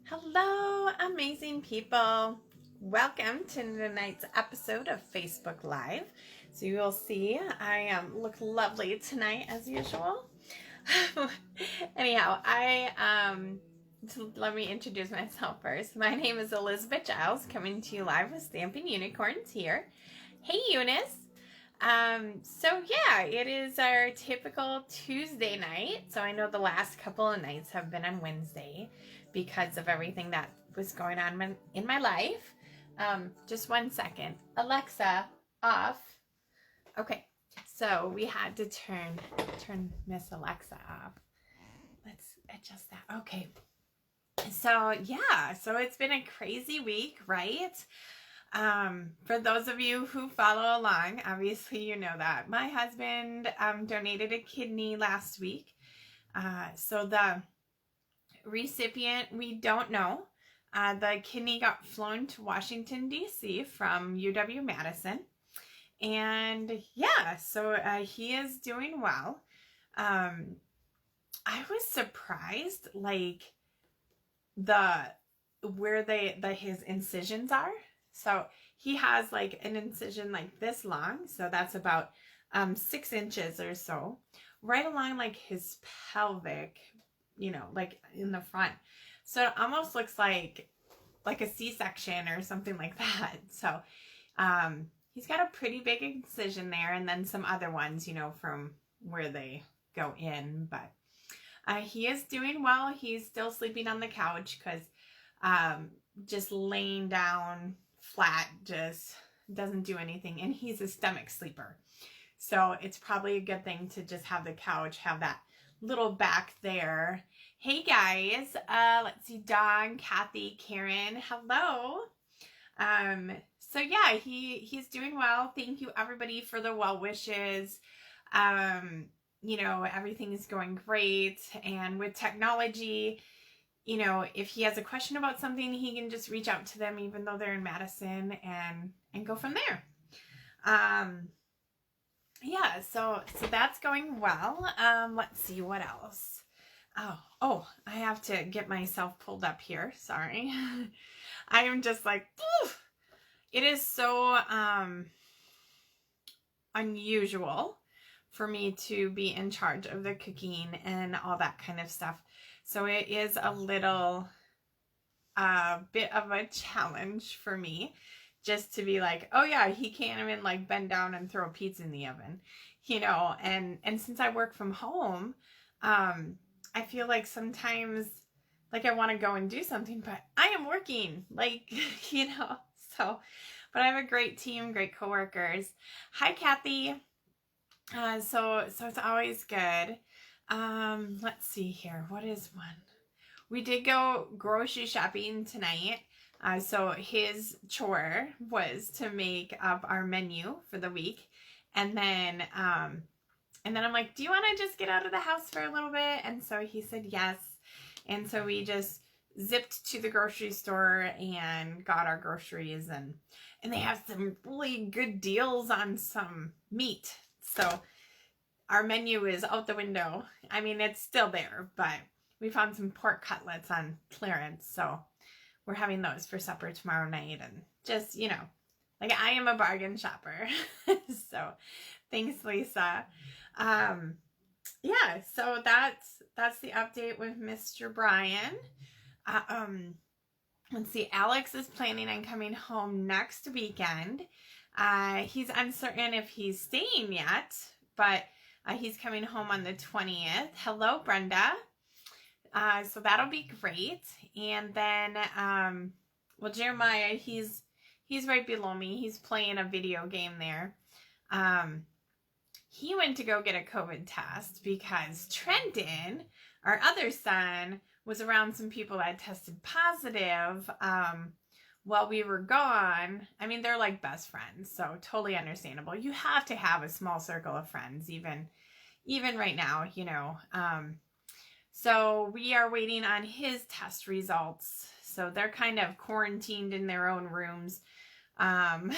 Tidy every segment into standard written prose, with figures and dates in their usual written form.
Hello, amazing people. Welcome to tonight's episode of Facebook Live. So you will see I look lovely tonight as usual. Anyhow, let me introduce myself first. My name is Elizabeth Giles, coming to you live with Stamping Unicorns here. Hey, Eunice. It is our typical Tuesday night. So I know the last couple of nights have been on Wednesday because of everything that was going on in my life. Just 1 second. Alexa, off. Okay, so we had to turn Miss Alexa off. Let's adjust that. Okay. So it's been a crazy week, right? For those of you who follow along, obviously you know that my husband donated a kidney last week. So the recipient, we don't know. The kidney got flown to Washington, D.C. from UW-Madison. And he is doing well. I was surprised, where his incisions are. So he has like an incision like this long. So that's about 6 inches or so, right along like his pelvic, like in the front. So it almost looks like a C-section or something like that. So he's got a pretty big incision there, and then some other ones, from where they go in. But he is doing well. He's still sleeping on the couch because just laying down flat just doesn't do anything. And he's a stomach sleeper. So it's probably a good thing to just have the couch, have that little back there. Hey guys, let's see, Dawn, Kathy, Karen, hello. He's doing well. Thank you everybody for the well wishes. Everything is going great. And with technology, if he has a question about something, he can just reach out to them even though they're in Madison and go from there. So that's going well. Let's see what else. Oh, I have to get myself pulled up here. Sorry. I am just like, oof. It is so unusual for me to be in charge of the cooking and all that kind of stuff. So it is a little bit of a challenge for me just to be like, oh yeah, he can't even like bend down and throw pizza in the oven, and since I work from home, I feel like sometimes like I want to go and do something, but I am working, but I have a great team, great coworkers. Hi, Kathy. So it's always good. Let's see here. What is one? We did go grocery shopping tonight. So his chore was to make up our menu for the week. And then I'm like, do you want to just get out of the house for a little bit? And so he said yes. And so we just zipped to the grocery store and got our groceries, and they have some really good deals on some meat. So our menu is out the window. I mean, it's still there, but we found some pork cutlets on clearance. So we're having those for supper tomorrow night, and just, I am a bargain shopper. So thanks, Lisa. So that's the update with Mr. Brian. Let's see, Alex is planning on coming home next weekend. He's uncertain if he's staying yet, but he's coming home on the 20th. Hello, Brenda. So that'll be great. And then, Jeremiah, he's right below me. He's playing a video game there. He went to go get a COVID test because Trenton, our other son, was around some people that tested positive while we were gone. I mean, they're like best friends, so totally understandable. You have to have a small circle of friends, even right now, So we are waiting on his test results. So they're kind of quarantined in their own rooms. And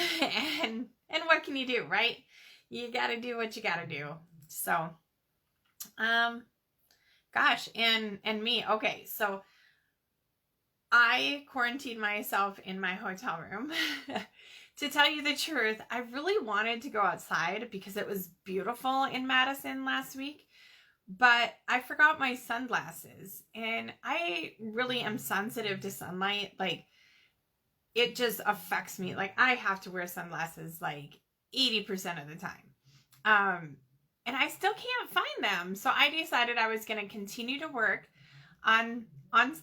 what can you do, right? You got to do what you got to do. So, gosh, and me. Okay, so I quarantined myself in my hotel room. To tell you the truth, I really wanted to go outside because it was beautiful in Madison last week, but I forgot my sunglasses, and I really am sensitive to sunlight. Like, it just affects me. Like, I have to wear sunglasses like 80% of the time. And I still can't find them. So I decided I was going to continue to work on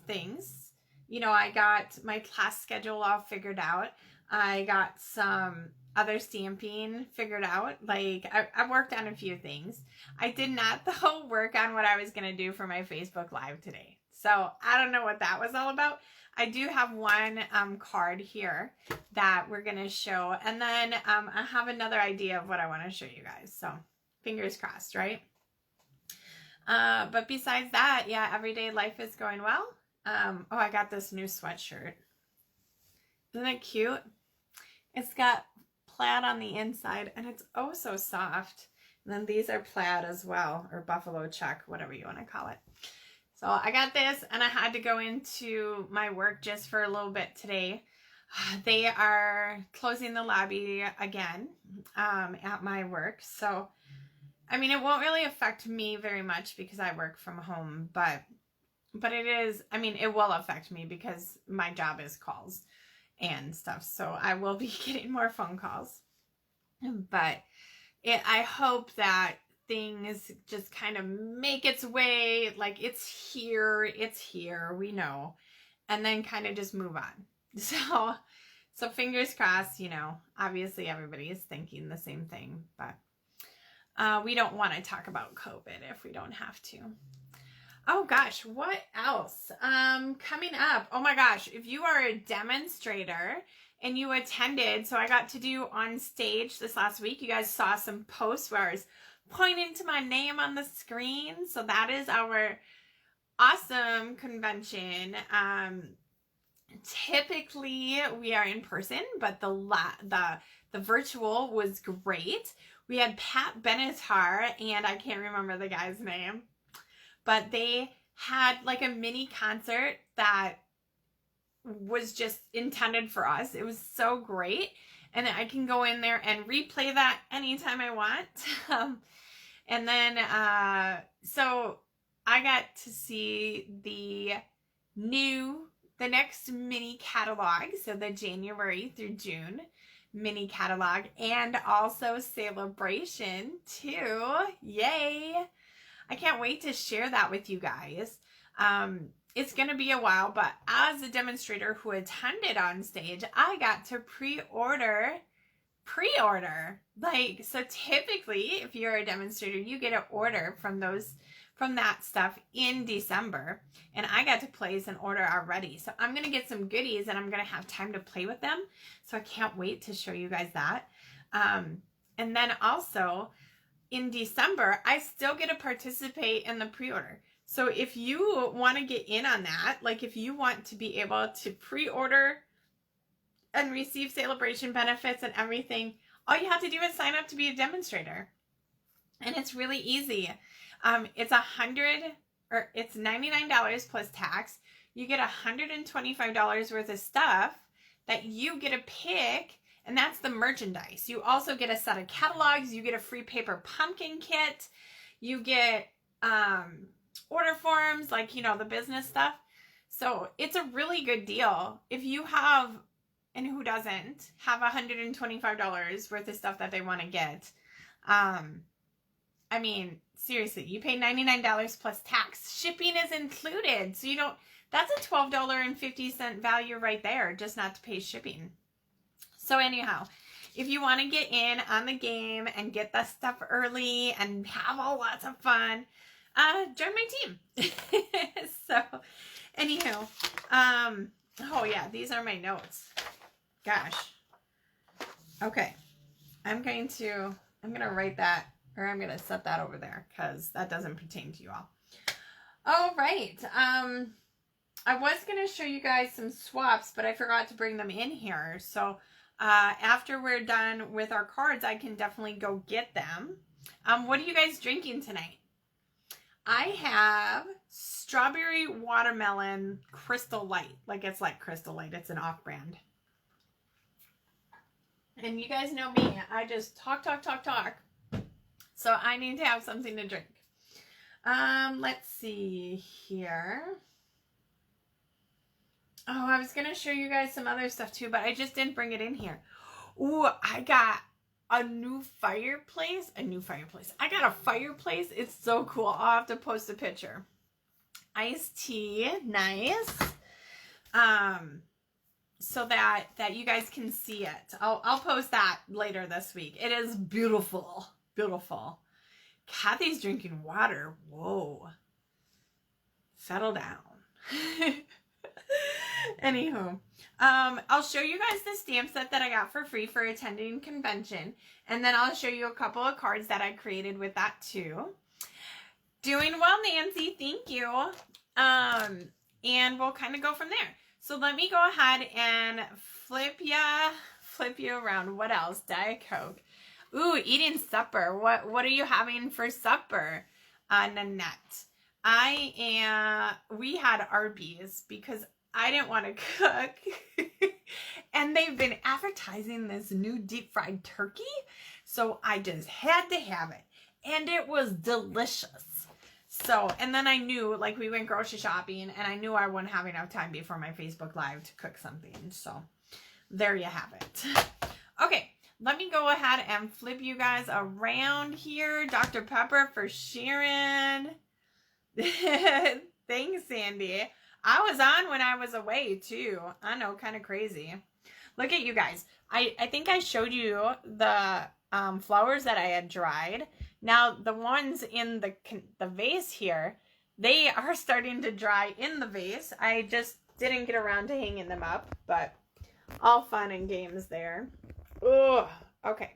things. You know, I got my class schedule all figured out. I got some other stamping figured out. Like, I worked on a few things. I did not, though, work on what I was going to do for my Facebook Live today. So I don't know what that was all about. I do have one card here that we're going to show. And then I have another idea of what I want to show you guys. So fingers crossed, right? But besides that, yeah, everyday life is going well. Oh, I got this new sweatshirt. Isn't it cute? It's got plaid on the inside, and it's oh so soft. And then these are plaid as well, or buffalo check, whatever you want to call it. So I got this, and I had to go into my work just for a little bit today. They are closing the lobby again at my work. So, I mean, it won't really affect me very much because I work from home, but it is, I mean, it will affect me because my job is calls and stuff. So I will be getting more phone calls. But I hope that things just kind of make its way, like it's here, we know, and then kind of just move on. So fingers crossed, you know, obviously everybody is thinking the same thing, but we don't want to talk about COVID if we don't have to. Oh gosh, what else? Coming up, oh my gosh, if you are a demonstrator and you attended, so I got to do on stage this last week, you guys saw some posts where I was pointing to my name on the screen. So that is our awesome convention. Typically we are in person, but the virtual was great. We had Pat Benatar, and I can't remember the guy's name, but they had like a mini concert that was just intended for us. It was so great. And I can go in there and replay that anytime I want. And then, so I got to see the next mini catalog. So the January through June mini catalog, and also Celebration too. Yay. I can't wait to share that with you guys. It's going to be a while, but as a demonstrator who attended on stage, I got to pre-order. Like, so typically if you're a demonstrator, you get an order from that stuff in December, and I got to place an order already. So I'm going to get some goodies, and I'm going to have time to play with them. So I can't wait to show you guys that. And then also in December, I still get to participate in the pre-order. So if you want to get in on that, like if you want to be able to pre-order and receive celebration benefits and everything, all you have to do is sign up to be a demonstrator. And it's really easy. It's $99 plus tax. You get $125 worth of stuff that you get to pick, and that's the merchandise. You also get a set of catalogs. You get a free paper pumpkin kit. You get order forms, like, you know, the business stuff. So it's a really good deal. If you have, and who doesn't, have $125 worth of stuff that they want to get. I mean, seriously, you pay $99 plus tax. Shipping is included. So you don't, that's a $12.50 value right there, just not to pay shipping. So anyhow, if you want to get in on the game and get that stuff early and have lots of fun, join my team. So anyhow, oh yeah, these are my notes. Gosh. Okay. I'm going to write that, or I'm going to set that over there because that doesn't pertain to you all. All right. I was going to show you guys some swaps, but I forgot to bring them in here. So after we're done with our cards, I can definitely go get them. What are you guys drinking tonight? I have Strawberry Watermelon Crystal Light. Like it's like Crystal Light. It's an off-brand. And you guys know me. I just talk. So I need to have something to drink. Let's see here. Oh, I was going to show you guys some other stuff too, but I just didn't bring it in here. Ooh, I got a new fireplace. I got a fireplace. It's so cool. I'll have to post a picture. Iced tea, nice. So that you guys can see it. I'll post that later this week. It is beautiful. Beautiful. Kathy's drinking water. Whoa. Settle down. Anywho, I'll show you guys the stamp set that I got for free for attending convention. And then I'll show you a couple of cards that I created with that too. Doing well, Nancy. Thank you. And we'll kind of go from there. So let me go ahead and flip you around. What else? Diet Coke. Ooh, eating supper. What are you having for supper, Nanette? We had Arby's because I didn't want to cook. And they've been advertising this new deep fried turkey. So I just had to have it. And it was delicious. So, and then I knew, like, we went grocery shopping and I knew I wouldn't have enough time before my Facebook Live to cook something. So there you have it. Okay, let me go ahead and flip you guys around here. Dr. Pepper for Sharon. Thanks, Sandy. I was on when I was away too. I know, kind of crazy. Look at you guys. I think I showed you the flowers that I had dried. Now the ones in the vase here, they are starting to dry in the vase. I just didn't get around to hanging them up, but all fun and games there. Oh, okay.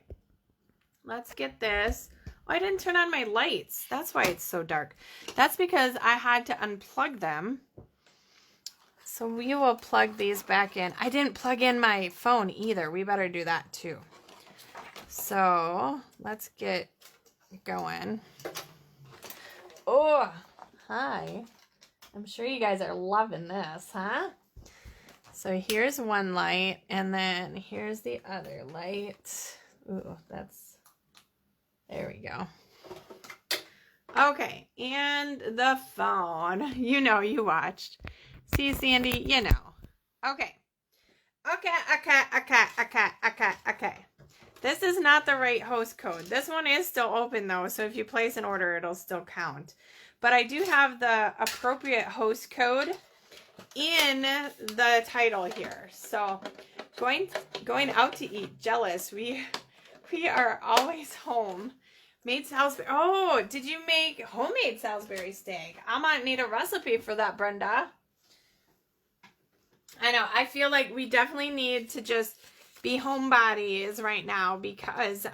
Let's get this. Oh, I didn't turn on my lights. That's why it's so dark. That's because I had to unplug them. So we will plug these back in. I didn't plug in my phone either. We better do that too. So let's get going. Oh, hi. I'm sure you guys are loving this, huh? So here's one light, and then here's the other light. Ooh, there we go. Okay, and the phone. You know, you watched. See, Sandy, you know. Okay. Okay. This is not the right host code. This one is still open, though, so if you place an order, it'll still count. But I do have the appropriate host code in the title here. So, going out to eat. Jealous. We are always home. Made Salisbury. Oh, did you make homemade Salisbury steak? I might need a recipe for that, Brenda. I know. I feel like we definitely need to just be homebodies right now because,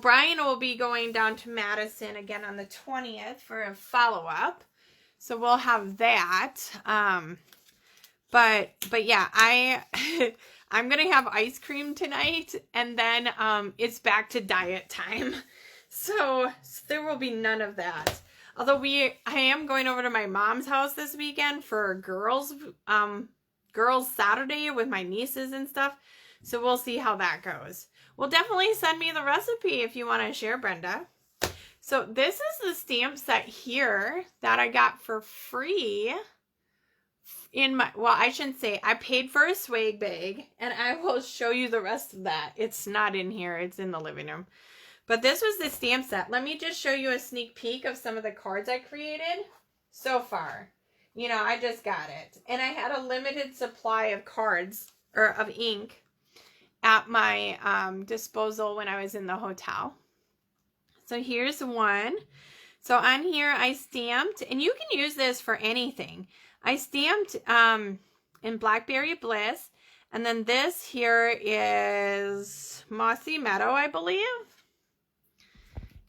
Brian will be going down to Madison again on the 20th for a follow-up. So we'll have that. But yeah, I'm going to have ice cream tonight and then, it's back to diet time. So there will be none of that. Although I am going over to my mom's house this weekend for girls Saturday with my nieces and stuff. So we'll see how that goes. Well, definitely send me the recipe if you want to share, Brenda. So this is the stamp set here that I got for free I shouldn't say, I paid for a swag bag and I will show you the rest of that. It's not in here. It's in the living room. But this was the stamp set. Let me just show you a sneak peek of some of the cards I created so far. You know, I just got it. And I had a limited supply of cards, or of ink, at my disposal when I was in the hotel. So here's one. So on here I stamped, and you can use this for anything. I stamped in Blackberry Bliss. And then this here is Mossy Meadow, I believe.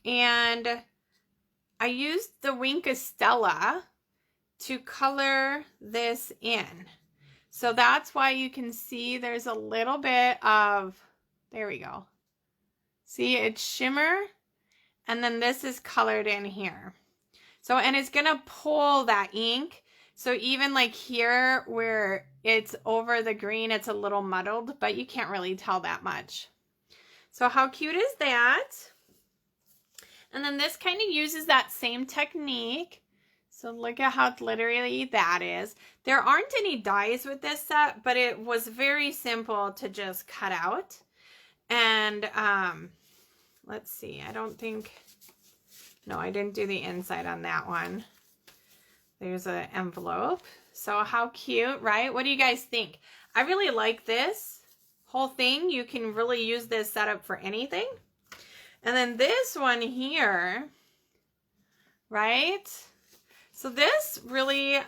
And I used the Wink Estella to color this in. So that's why you can see there's a little bit of, there we go. See, it's shimmer. and then this is colored in here. So, and it's gonna pull that ink. So even like here where it's over the green, it's a little muddled, but you can't really tell that much. So how cute is that? And then this kind of uses that same technique. So look at how glittery that is. There aren't any dies with this set, but it was very simple to just cut out. And let's see, I don't think, no, I didn't do the inside on that one. There's an envelope. So how cute, right? What do you guys think? I really like this whole thing. You can really use this setup for anything. And then this one here, right? So this really,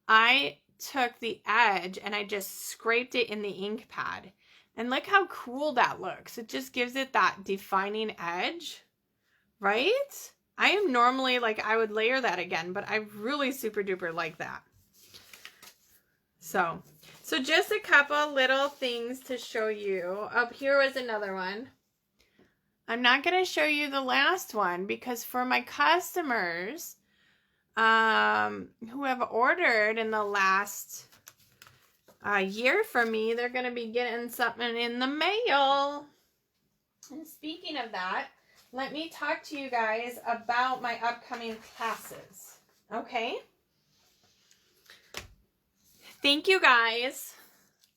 I took the edge and I just scraped it in the ink pad. And look how cool that looks. It just gives it that defining edge, right? I am normally like, I would layer that again, but I really super duper like that. So just a couple little things to show you. Up here was another one. I'm not going to show you the last one because for my customers who have ordered in the last year from me, they're going to be getting something in the mail. And speaking of that, let me talk to you guys about my upcoming classes. Okay? Thank you guys.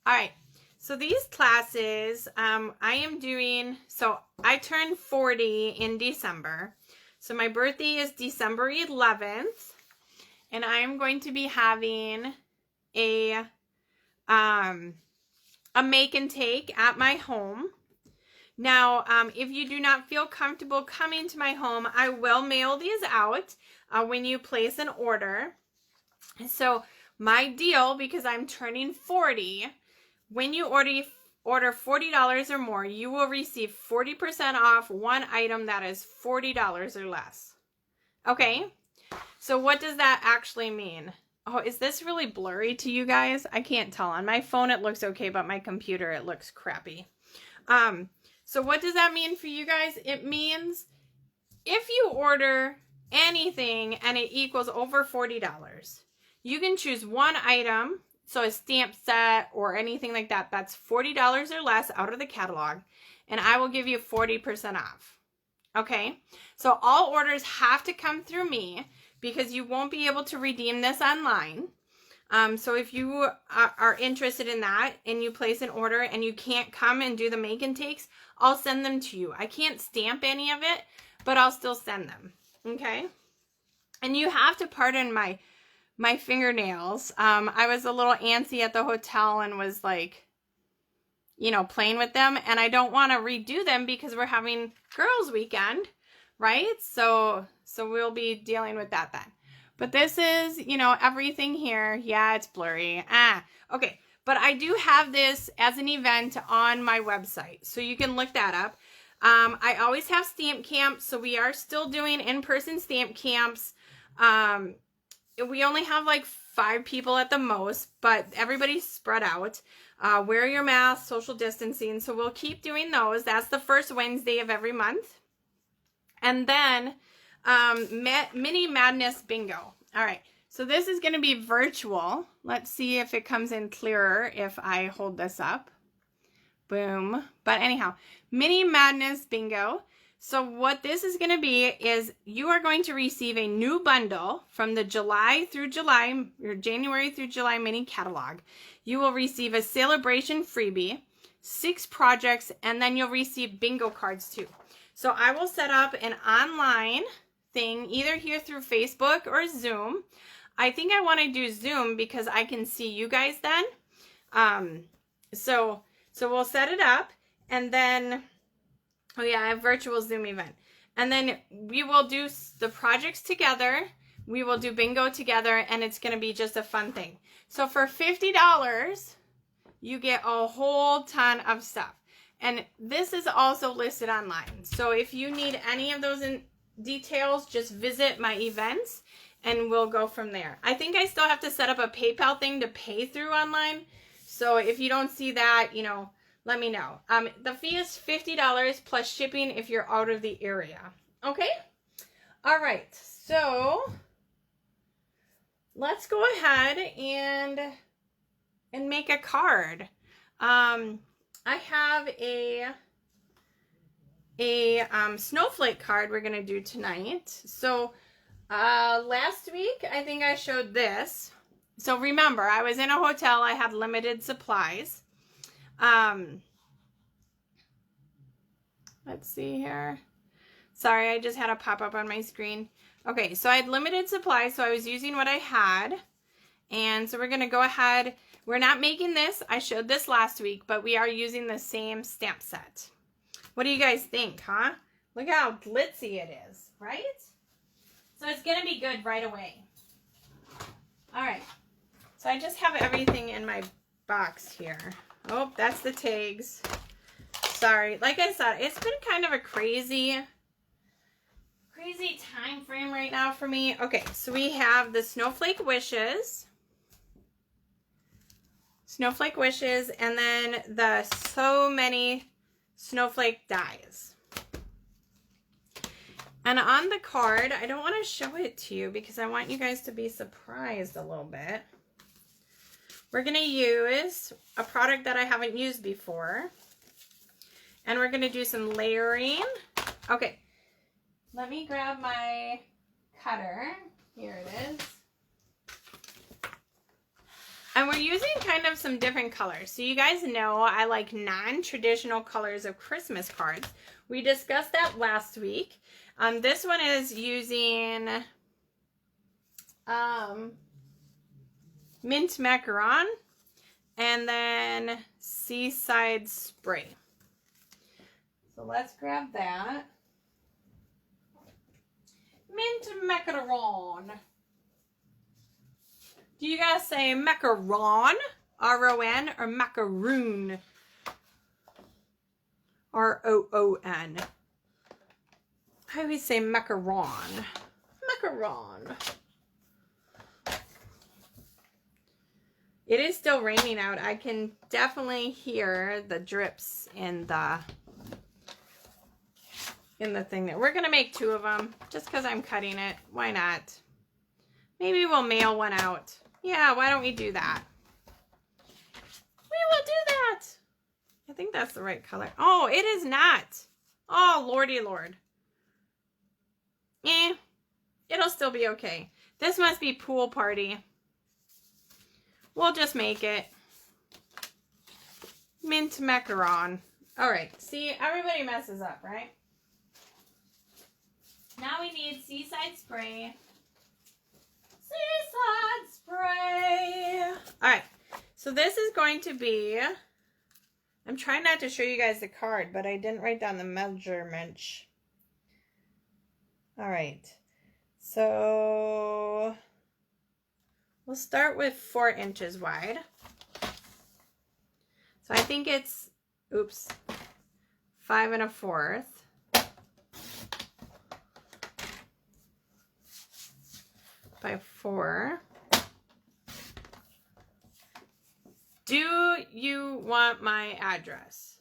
All right. So these classes, I am doing, so I turned 40 in December. So my birthday is December 11th. And I am going to be having a make and take at my home. Now, if you do not feel comfortable coming to my home, I will mail these out when you place an order. So my deal, because I'm turning 40, when you order $40 or more, you will receive 40% off one item that is $40 or less. Okay? So what does that actually mean? Oh, is this really blurry to you guys? I can't tell. On my phone, it looks okay, but my computer, it looks crappy. So what does that mean for you guys? It means if you order anything and it equals over $40, you can choose one item, so a stamp set or anything like that, that's $40 or less out of the catalog, and I will give you 40% off. Okay? So all orders have to come through me because you won't be able to redeem this online. So if you are interested in that and you place an order and you can't come and do the make and takes, I'll send them to you. I can't stamp any of it, but I'll still send them. Okay? And you have to pardon my fingernails. I was a little antsy at the hotel and was like, you know, playing with them, and I don't want to redo them because we're having girls' weekend, right? So we'll be dealing with that then. But this is, you know, everything here. Yeah, it's blurry. Okay. But I do have this as an event on my website, so you can look that up. I always have stamp camps, so we are still doing in-person stamp camps. We only have like 5 people at the most, but everybody's spread out. Wear your mask, social distancing, so we'll keep doing those. That's the first Wednesday of every month. And then Mini Madness Bingo. All right, so this is going to be virtual. Let's see if it comes in clearer if I hold this up. Boom. But anyhow, Mini Madness Bingo. So what this is going to be is you are going to receive a new bundle from the January through July mini catalog. You will receive a celebration freebie, 6 projects, and then you'll receive bingo cards too. So I will set up an online thing either here through Facebook or Zoom. I think I want to do Zoom because I can see you guys then. So we'll set it up, and then, oh yeah, I have virtual Zoom event. And then we will do the projects together. We will do bingo together, and it's going to be just a fun thing. So for $50, you get a whole ton of stuff. And this is also listed online. So if you need any of those details, just visit my events and we'll go from there. I think I still have to set up a PayPal thing to pay through online. So if you don't see that, you know, let me know. The fee is $50 plus shipping if you're out of the area. Okay? All right. So let's go ahead and make a card. I have a snowflake card we're gonna do tonight. So last week I think I showed this. So remember, I was in a hotel. I had limited supplies. Let's see here. Sorry, I just had a pop up on my screen. Okay, so I had limited supplies, so I was using what I had. And so we're going to go ahead. We're not making this. I showed this last week, but we are using the same stamp set. What do you guys think, huh? Look how glitzy it is, right? So it's going to be good right away. All right. So I just have everything in my box here. Oh, that's the tags. Sorry. Like I said, it's been kind of a crazy time frame right now for me. Okay, so we have the Snowflake Wishes. Snowflake Wishes, and then the So Many Snowflake Dies. And on the card, I don't want to show it to you because I want you guys to be surprised a little bit. We're going to use a product that I haven't used before. And we're going to do some layering. Okay, let me grab my cutter. Here it is. And we're using kind of some different colors. So you guys know I like non-traditional colors of Christmas cards. We discussed that last week. This one is using mint macaron and then seaside spray. So let's grab that. Mint macaron. Do you guys say macaron, R-O-N, or macaroon, R-O-O-N? I always say macaron. Macaron. It is still raining out. I can definitely hear the drips in the thing. That we're going to make 2 of them just because I'm cutting it. Why not? Maybe we'll mail one out. Yeah, why don't we do that? We will do that. I think that's the right color. Oh, it is not. Oh, lordy lord. It'll still be okay. This must be pool party. We'll just make it. Mint macaron. All right. See, everybody messes up, right? Now we need seaside spray. Seaside spray. All right. So this is going to be, I'm trying not to show you guys the card, but I didn't write down the measurements. All right. So we'll start with 4 inches wide. So I think it's, oops, 5 1/4. By 4. Do you want my address?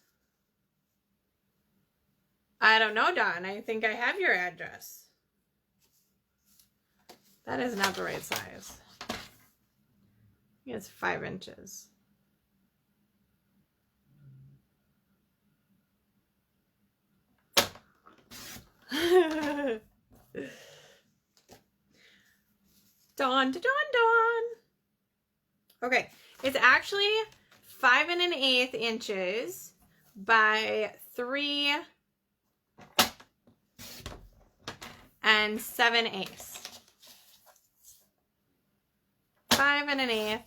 I don't know, Dawn. I think I have your address. That is not the right size. I think it's 5 inches. Dawn. Okay, it's actually 5 1/8 inches by 3 7/8. 5 1/8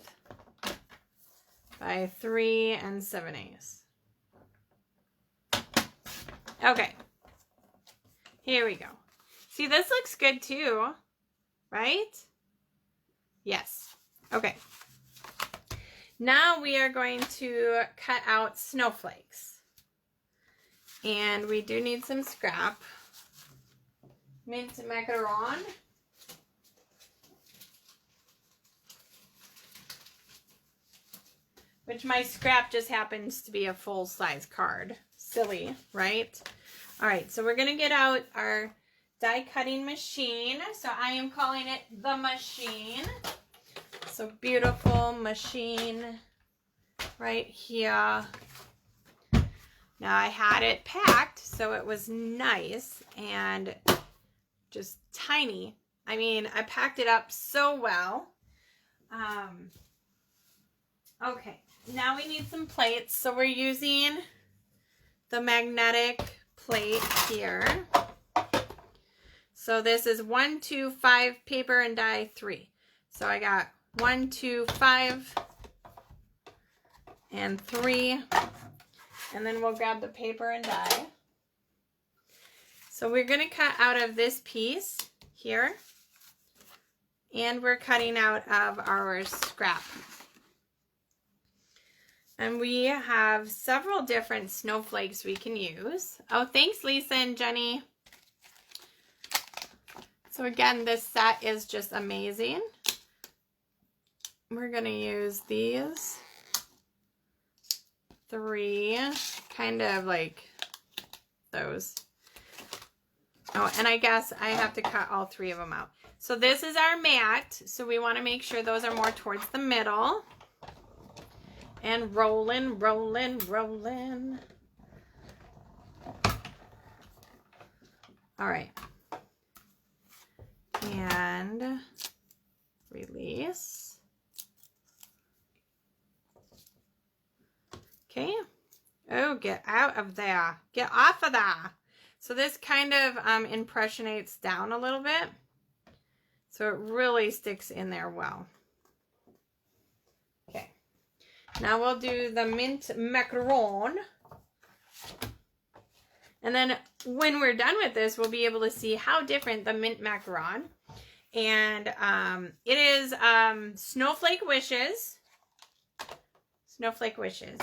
by 3 7/8. Okay, here we go. See, this looks good too, right? Yes. Okay. Now we are going to cut out snowflakes. And we do need some scrap. Mint macaron. which my scrap just happens to be a full-size card. Silly, right? All right, so we're going to get out our die cutting machine. So I am calling it the machine. So beautiful machine right here. Now I had it packed, so it was nice and just tiny. I mean, I packed it up so well. Okay, now we need some plates. So we're using the magnetic plate here. So this is 1, 2, 5 paper and die 3. So I got 1, 2, 5 and 3. And then we'll grab the paper and die. So we're going to cut out of this piece here. And we're cutting out of our scrap. And we have several different snowflakes we can use. Oh, thanks, Lisa and Jenny. So again, this set is just amazing. We're going to use these 3, kind of like those. Oh, and I guess I have to cut all 3 of them out. So this is our mat. So we want to make sure those are more towards the middle. And rolling, rolling, rolling. All right. And release. Okay. Oh, get out of there. Get off of there. So this kind of impressionates down a little bit. So it really sticks in there well. Okay. Now we'll do the mint macaron. And then when we're done with this, we'll be able to see how different the mint macaron. And it is snowflake wishes. Snowflake wishes.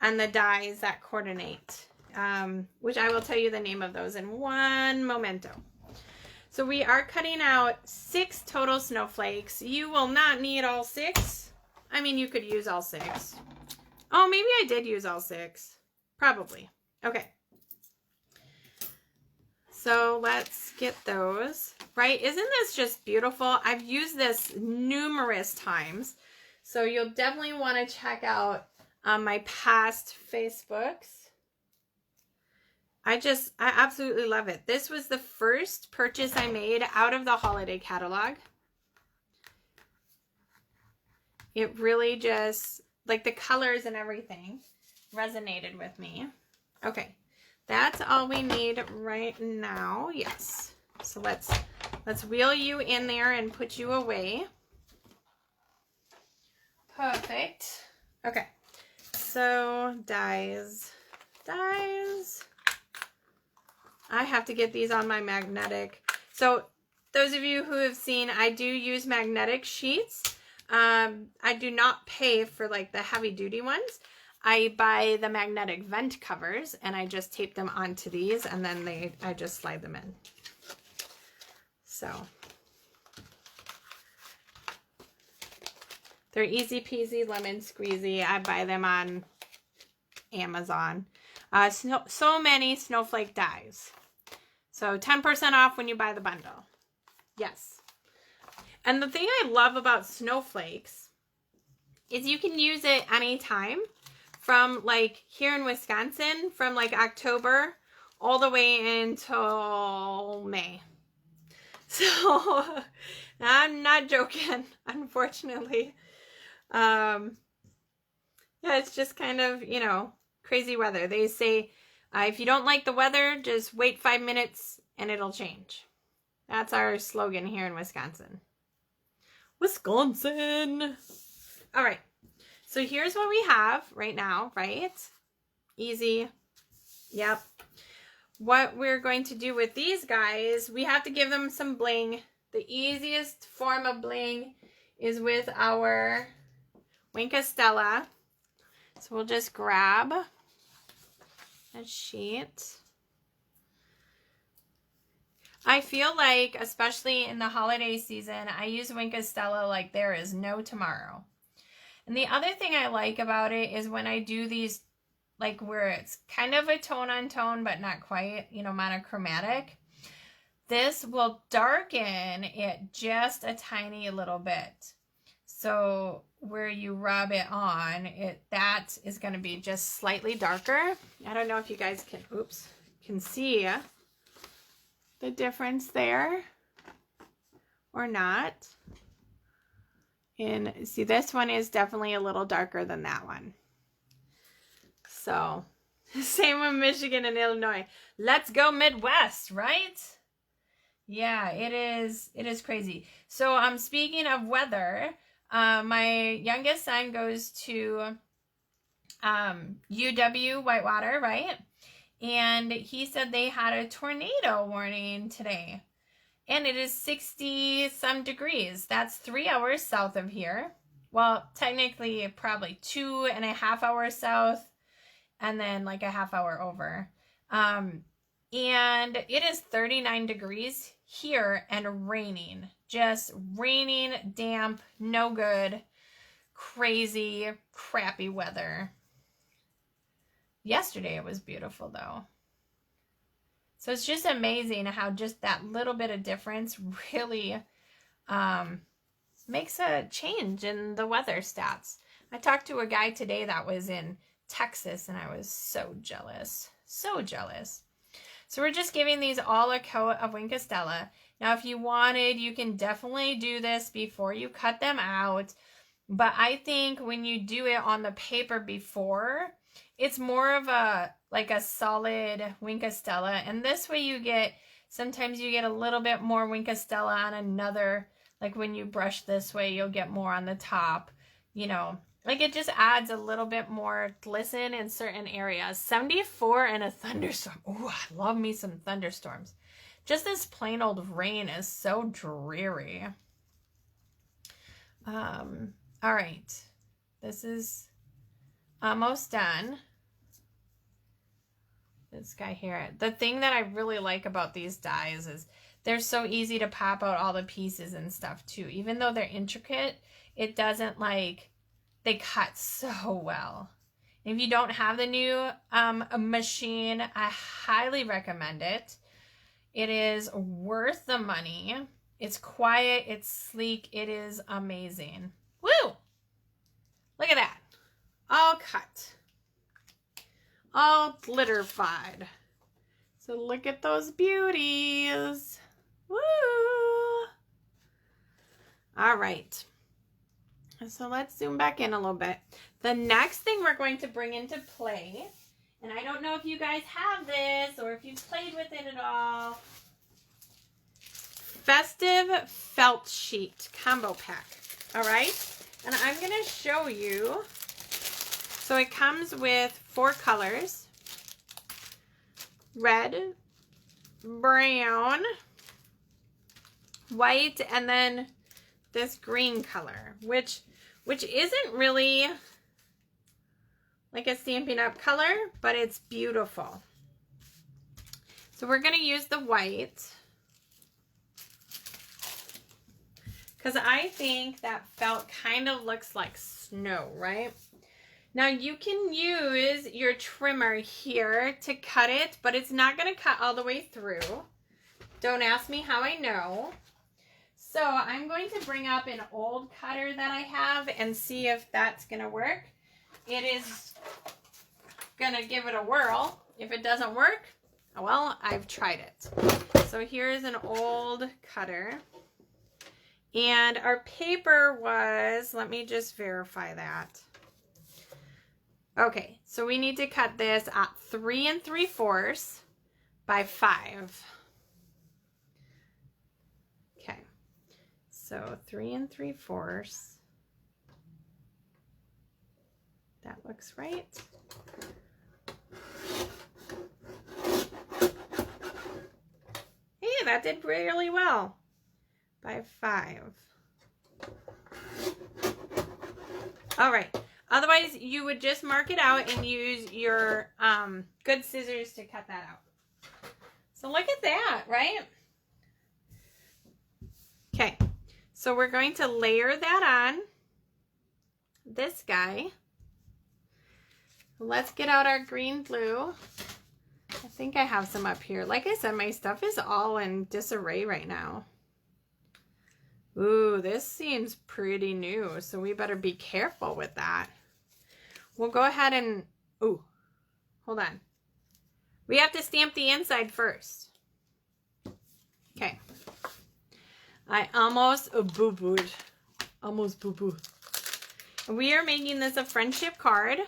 And the dies that coordinate. Which I will tell you the name of those in one momento. So we are cutting out 6 total snowflakes. You will not need all 6. I mean, you could use all 6. Oh, maybe I did use all 6. Probably. Okay. So let's get those. Right? Isn't this just beautiful? I've used this numerous times. So you'll definitely want to check out my past Facebooks. I absolutely love it. This was the first purchase I made out of the holiday catalog. It really just, like the colors and everything, resonated with me. Okay, that's all we need right now. Yes. So let's wheel you in there and put you away. Perfect. Okay. So dies. I have to get these on my magnetic. So those of you who have seen, I do use magnetic sheets. I do not pay for like the heavy duty ones. I buy the magnetic vent covers and I just tape them onto these and then I just slide them in. So they're easy peasy lemon squeezy. I buy them on Amazon. So many snowflake dies. So 10% off when you buy the bundle. Yes. And the thing I love about snowflakes is you can use it anytime from like here in Wisconsin from like October all the way until May. So I'm not joking, unfortunately. Yeah, it's just kind of, you know, crazy weather. They say if you don't like the weather, just wait 5 minutes and it'll change. That's our slogan here in Wisconsin. Wisconsin. All right. So here's what we have right now, right? Easy. Yep. What we're going to do with these guys, we have to give them some bling. The easiest form of bling is with our Winka Stella. So we'll just grab a sheet. I feel like, especially in the holiday season, I use Winka Stella like there is no tomorrow. And the other thing I like about it is when I do these, like where it's kind of a tone on tone, but not quite, you know, monochromatic, this will darken it just a tiny little bit. So where you rub it on, that is going to be just slightly darker. I don't know if you guys can see the difference there or not. And see, this one is definitely a little darker than that one. So same with Michigan and Illinois. Let's go Midwest, right? Yeah, it is crazy. So speaking of weather, my youngest son goes to UW Whitewater, right? And he said they had a tornado warning today. And it is 60 some degrees. That's 3 hours south of here. Well, technically probably 2.5 hours south and then like a half hour over. And it is 39 degrees here and raining. Just raining, damp, no good, crazy, crappy weather. Yesterday it was beautiful though. So it's just amazing how just that little bit of difference really makes a change in the weather stats. I talked to a guy today that was in Texas and I was so jealous. So jealous. So we're just giving these all a coat of Wink of Stella. Now if you wanted, you can definitely do this before you cut them out. But I think when you do it on the paper before, it's more of a solid Wink of Stella. And this way sometimes you get a little bit more Wink of Stella on another, like when you brush this way, you'll get more on the top, you know. Like it just adds a little bit more glisten in certain areas. 74 and a thunderstorm. Ooh, I love me some thunderstorms. Just this plain old rain is so dreary. All right. This is almost done. This guy here. The thing that I really like about these dies is they're so easy to pop out all the pieces and stuff too. Even though they're intricate, it doesn't they cut so well. If you don't have the new machine, I highly recommend it. It is worth the money. It's quiet, it's sleek, it is amazing. Woo! Look at that. All cut. All glitterified. So look at those beauties. Woo! All right. So let's zoom back in a little bit. The next thing we're going to bring into play, and I don't know if you guys have this or if you've played with it at all, Festive Felt Sheet Combo Pack. All right? And I'm going to show you. So it comes with 4 colors. Red, brown, white, and then this green color, which isn't really like a Stampin' Up color, but it's beautiful. So we're going to use the white because I think that felt kind of looks like snow, right? Now you can use your trimmer here to cut it, but it's not going to cut all the way through. Don't ask me how I know. So I'm going to bring up an old cutter that I have and see if that's going to work. It is going to give it a whirl. If it doesn't work, well, I've tried it. So here's an old cutter. And our paper was, let me just verify that. Okay, so we need to cut this at 3 3/4 by 5. Okay, so 3 3/4. That looks right. Hey, that did really well. By 5. All right. Otherwise, you would just mark it out and use your good scissors to cut that out. So look at that, right? Okay. So we're going to layer that on. this guy. Let's get out our green glue. I think I have some up here. Like I said, my stuff is all in disarray right now. Ooh, this seems pretty new, so we better be careful with that. We'll go ahead and, ooh, hold on. We have to stamp the inside first. Okay. I almost boo-booed. Almost boo-boo. We are making this a friendship card.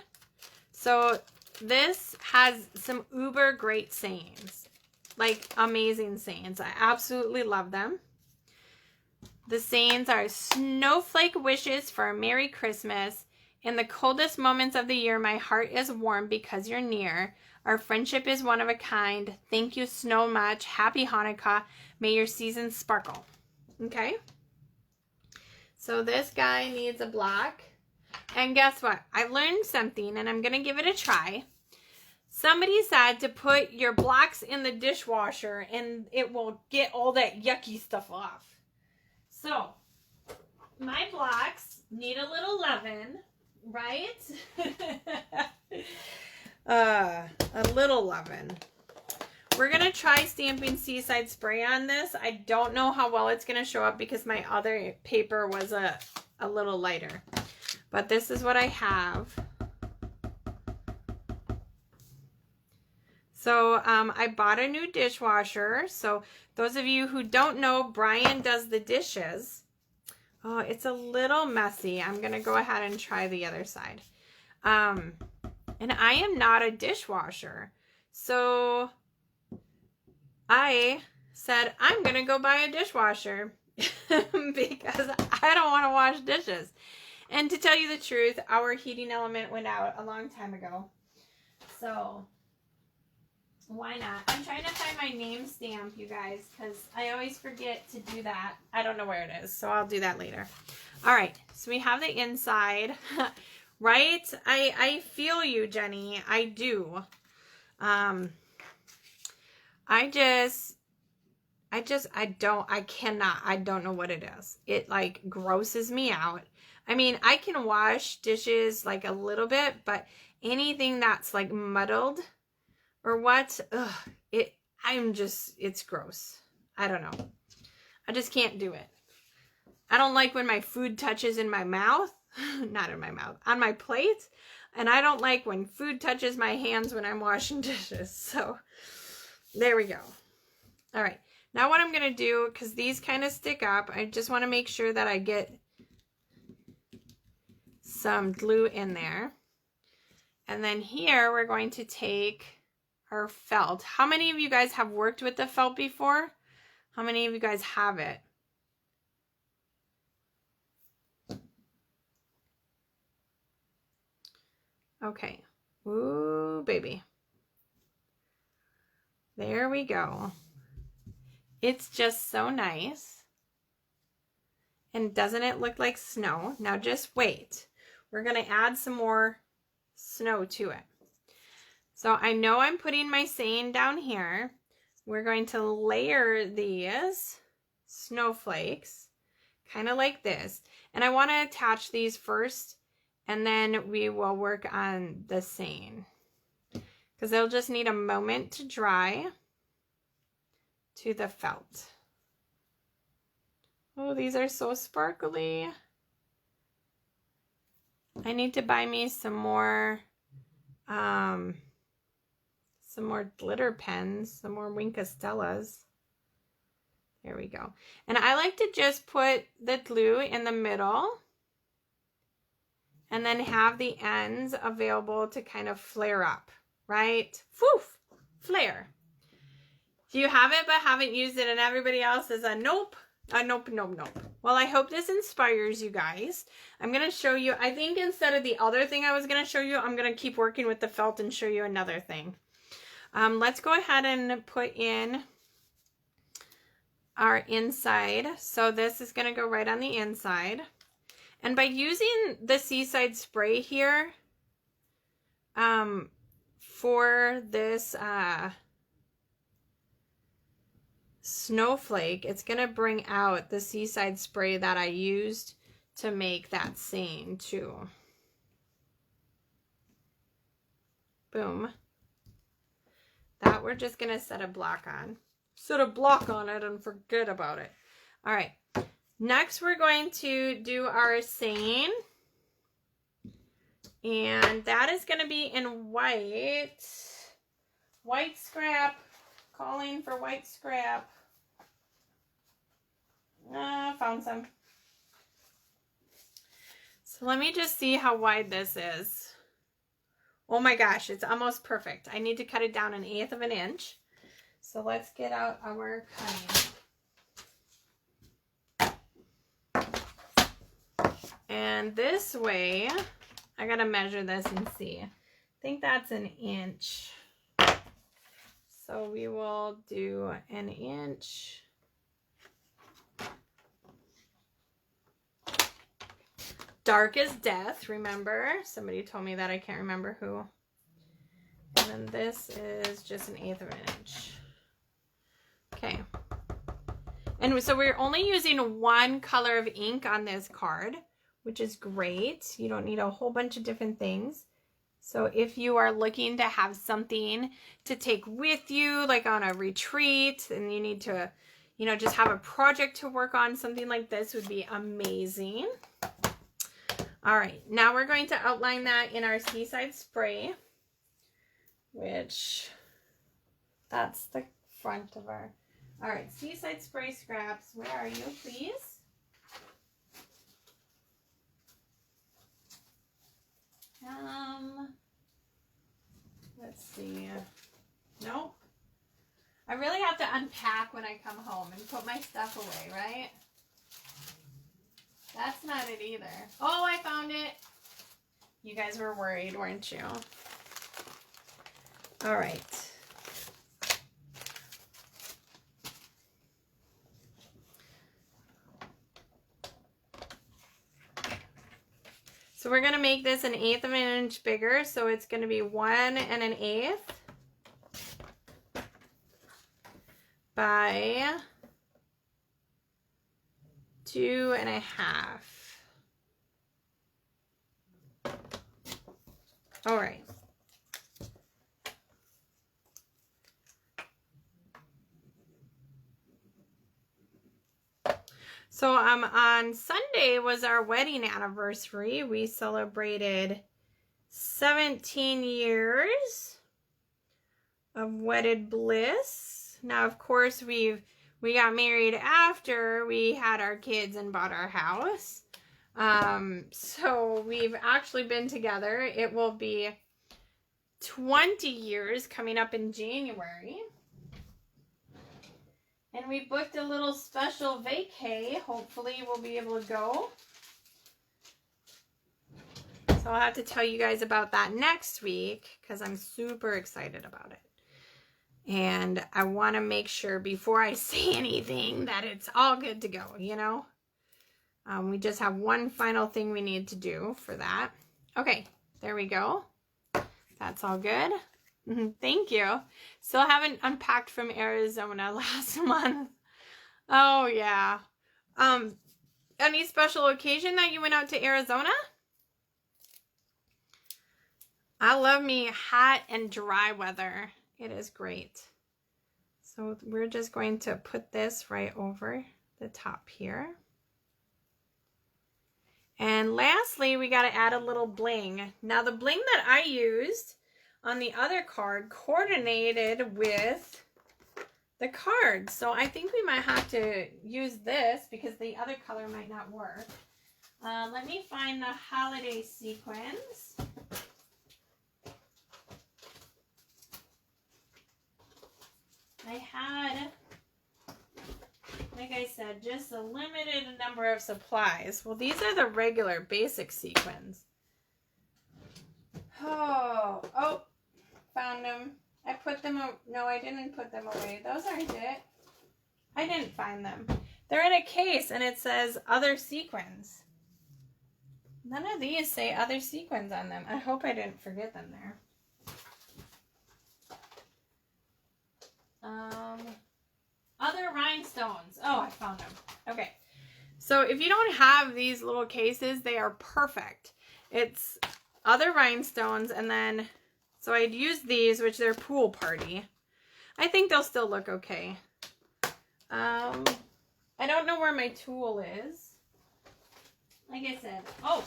So this has some uber great sayings. Like amazing sayings. I absolutely love them. The sayings are snowflake wishes for a Merry Christmas. In the coldest moments of the year, my heart is warm because you're near. Our friendship is one of a kind. Thank you so much. Happy Hanukkah. May your season sparkle. Okay. So this guy needs a block. And guess what? I learned something and I'm going to give it a try. Somebody said to put your blocks in the dishwasher and it will get all that yucky stuff off. So, my blocks need a little leaven, right? A little leaven. We're going to try stamping Seaside Spray on this. I don't know how well it's going to show up because my other paper was a little lighter. But this is what I have. So I bought a new dishwasher. So those of you who don't know, Brian does the dishes. Oh, it's a little messy. I'm going to go ahead and try the other side. And I am not a dishwasher. So I said, I'm going to go buy a dishwasher because I don't want to wash dishes. And to tell you the truth, our heating element went out a long time ago. So why not? I'm trying to find my name stamp, you guys, because I always forget to do that. I don't know where it is, so I'll do that later. All right, so we have the inside, right? I feel you, Jenny. I do. I don't know what it is. It like grosses me out. I mean, I can wash dishes like a little bit, but anything that's like muddled or what, it's gross. I don't know. I just can't do it. I don't like when my food touches in my mouth, not in my mouth, on my plate. And I don't like when food touches my hands when I'm washing dishes. So there we go. All right. Now what I'm going to do, because these kind of stick up, I just want to make sure that I get some glue in there. And then here we're going to take our felt. How many of you guys have worked with the felt before? How many of you guys have it? Okay. Ooh, baby. There we go. It's just so nice. And doesn't it look like snow? Now just wait. We're going to add some more snow to it. So I know I'm putting my saying down here. We're going to layer these snowflakes kind of like this. And I want to attach these first and then we will work on the saying because they'll just need a moment to dry to the felt. Oh, these are so sparkly. I need to buy me some more glitter pens, some more Wink Stellas. There we go. And I like to just put the glue in the middle and then have the ends available to kind of flare up, right? Foof, flare. If you have it but haven't used it and everybody else is a nope, nope. Well, I hope this inspires you guys. I'm going to show you, I think instead of the other thing I was going to show you, I'm going to keep working with the felt and show you another thing. Let's go ahead and put in our inside. So this is going to go right on the inside. And by using the Seaside Spray here for this snowflake, it's going to bring out the Seaside Spray that I used to make that saying too. Boom. That we're just going to set a block on. Set a block on it and forget about it. All right. Next, we're going to do our saying. And that is going to be in white. White scrap. Calling for white scrap. Found some. So let me just see how wide this is. Oh my gosh, it's almost perfect. I need to cut it down 1/8 of an inch. So let's get out our cutting. And this way, I gotta measure this and see. I think that's 1 inch. So we will do 1 inch. Dark as death, remember? Somebody told me that, I can't remember who. And then this is just 1/8 of an inch. Okay. And so we're only using one color of ink on this card, which is great. You don't need a whole bunch of different things. So if you are looking to have something to take with you, like on a retreat, and you need to, you know, just have a project to work on, something like this would be amazing. All right, now we're going to outline that in our Seaside Spray, which that's the front of our, all right, Seaside Spray scraps, where are you, please? Let's see, nope. I really have to unpack when I come home and put my stuff away, right? That's not it either. Oh, I found it. You guys were worried, weren't you? All right. So we're going to make this 1/8 of an inch bigger. So it's going to be 1 1/8 by 2 1/2. All right. So on Sunday was our wedding anniversary. We celebrated 17 years of wedded bliss. Now, of course, we got married after we had our kids and bought our house. So we've actually been together. It will be 20 years coming up in January. And we booked a little special vacay. Hopefully we'll be able to go. So I'll have to tell you guys about that next week because I'm super excited about it. And I want to make sure before I say anything that it's all good to go, you know. We just have one final thing we need to do for that. Okay, there we go. That's all good. Thank you. Still haven't unpacked from Arizona last month. Oh, yeah. Any special occasion that you went out to Arizona? I love me hot and dry weather. It is great. So we're just going to put this right over the top here. And lastly, we got to add a little bling. Now the bling that I used on the other card coordinated with the card. So I think we might have to use this because the other color might not work. Let me find the holiday sequins. I had, like I said, just a limited number of supplies. Well, these are the regular basic sequins. Oh, found them. I put them, no, I didn't put them away. Those aren't it. I didn't find them. They're in a case and it says other sequins. None of these say other sequins on them. I hope I didn't forget them there. Other rhinestones. Oh, I found them. Okay. So if you don't have these little cases, they are perfect. It's other rhinestones and then So I'd use these, which they're pool party. I think they'll still look okay. I don't know where my tool is. Like I said, oh,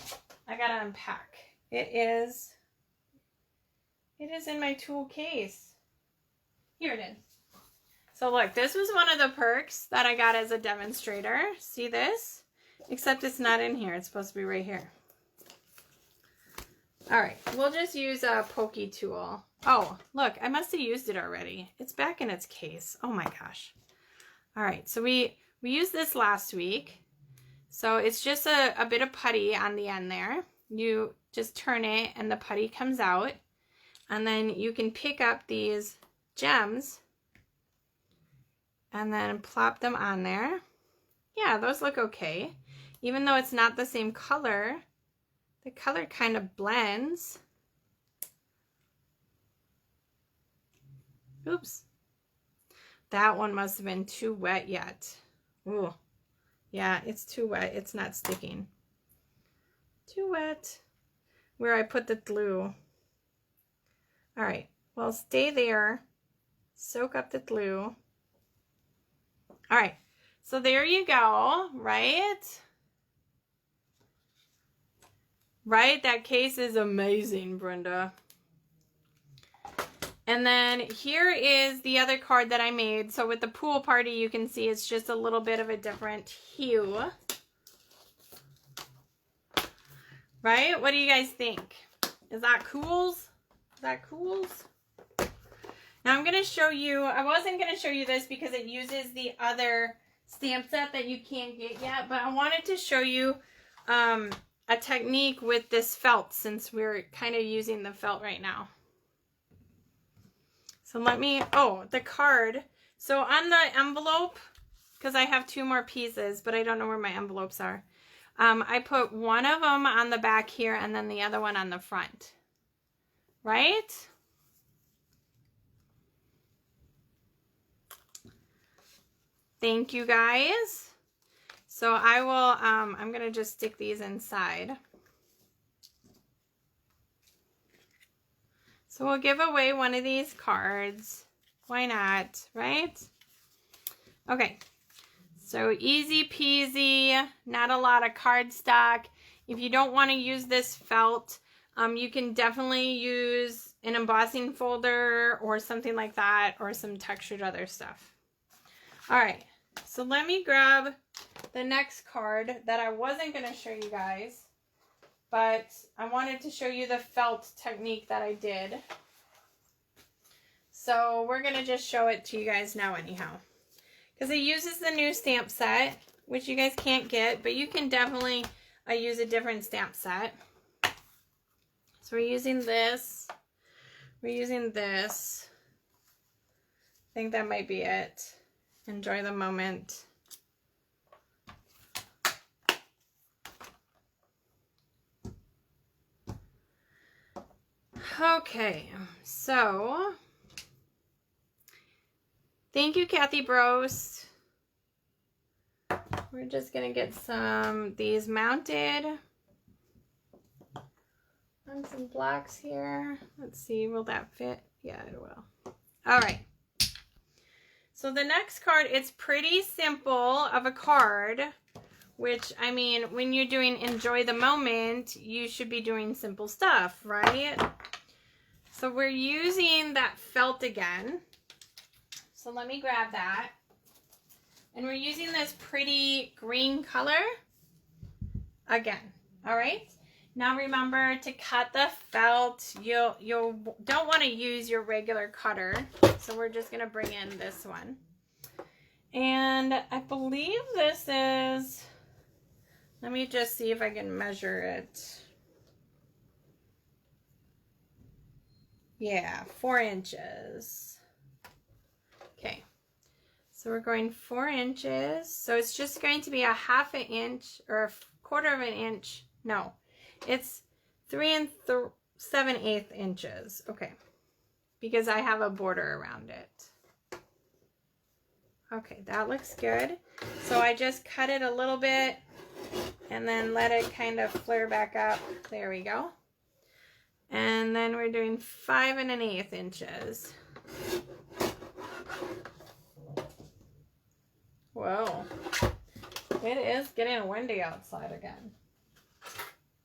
I gotta unpack. It is in my tool case. Here it is. So look, this was one of the perks that I got as a demonstrator. See this? Except it's not in here. It's supposed to be right here. All right, we'll just use a pokey tool. Oh, look, I must have used it already. It's back in its case. Oh my gosh. All right, so we used this last week. So it's just a bit of putty on the end there. You just turn it and the putty comes out. And then you can pick up these gems and then plop them on there. Yeah, those look okay. Even though it's not the same color, the color kind of blends. Oops. That one must have been too wet yet. Ooh. Yeah, it's too wet. It's not sticking. Too wet. Where I put the glue. All right. Well, stay there. Soak up the glue. All right. So there you go, right? Right? That case is amazing, Brenda. And then here is the other card that I made. So with the pool party, you can see it's just a little bit of a different hue. Right? What do you guys think? Is that cools? Is that cools? Now I'm going to show you, I wasn't going to show you this because it uses the other stamp set that you can't get yet, but I wanted to show you a technique with this felt since we're kind of using the felt right now. So let me, oh, the card. So on the envelope, because I have 2 more pieces, but I don't know where my envelopes are. I put one of them on the back here and then the other one on the front. Right? Thank you guys. So I will, I'm going to just stick these inside. So we'll give away one of these cards. Why not, right? Okay. So easy peasy, not a lot of cardstock. If you don't want to use this felt, you can definitely use an embossing folder or something like that, or some textured other stuff. All right, so let me grab the next card that I wasn't going to show you guys, but I wanted to show you the felt technique that I did. So we're going to just show it to you guys now anyhow. Because it uses the new stamp set, which you guys can't get, but you can definitely use a different stamp set. So we're using this. We're using this. I think that might be it. Enjoy the moment. Okay, so thank you, Kathy Bros. We're just gonna get these mounted on some blocks here. Let's see, will that fit? Yeah, it will. All right. So the next card, it's pretty simple of a card, which, I mean, when you're doing enjoy the moment, you should be doing simple stuff, right? So we're using that felt again. So let me grab that. And we're using this pretty green color again, all right? Now remember to cut the felt. You don't want to use your regular cutter. So we're just going to bring in this one. And I believe this is, let me just see if I can measure it. Yeah, 4 inches. Okay. So we're going 4 inches. So it's just going to be a 1/2 inch or 1/4 inch. No, it's 3 7/8 inches. Okay. Because I have a border around it. Okay, that looks good. So I just cut it a little bit and then let it kind of flare back up. There we go. And then we're doing 5 1/8 inches. Whoa. It is getting windy outside again.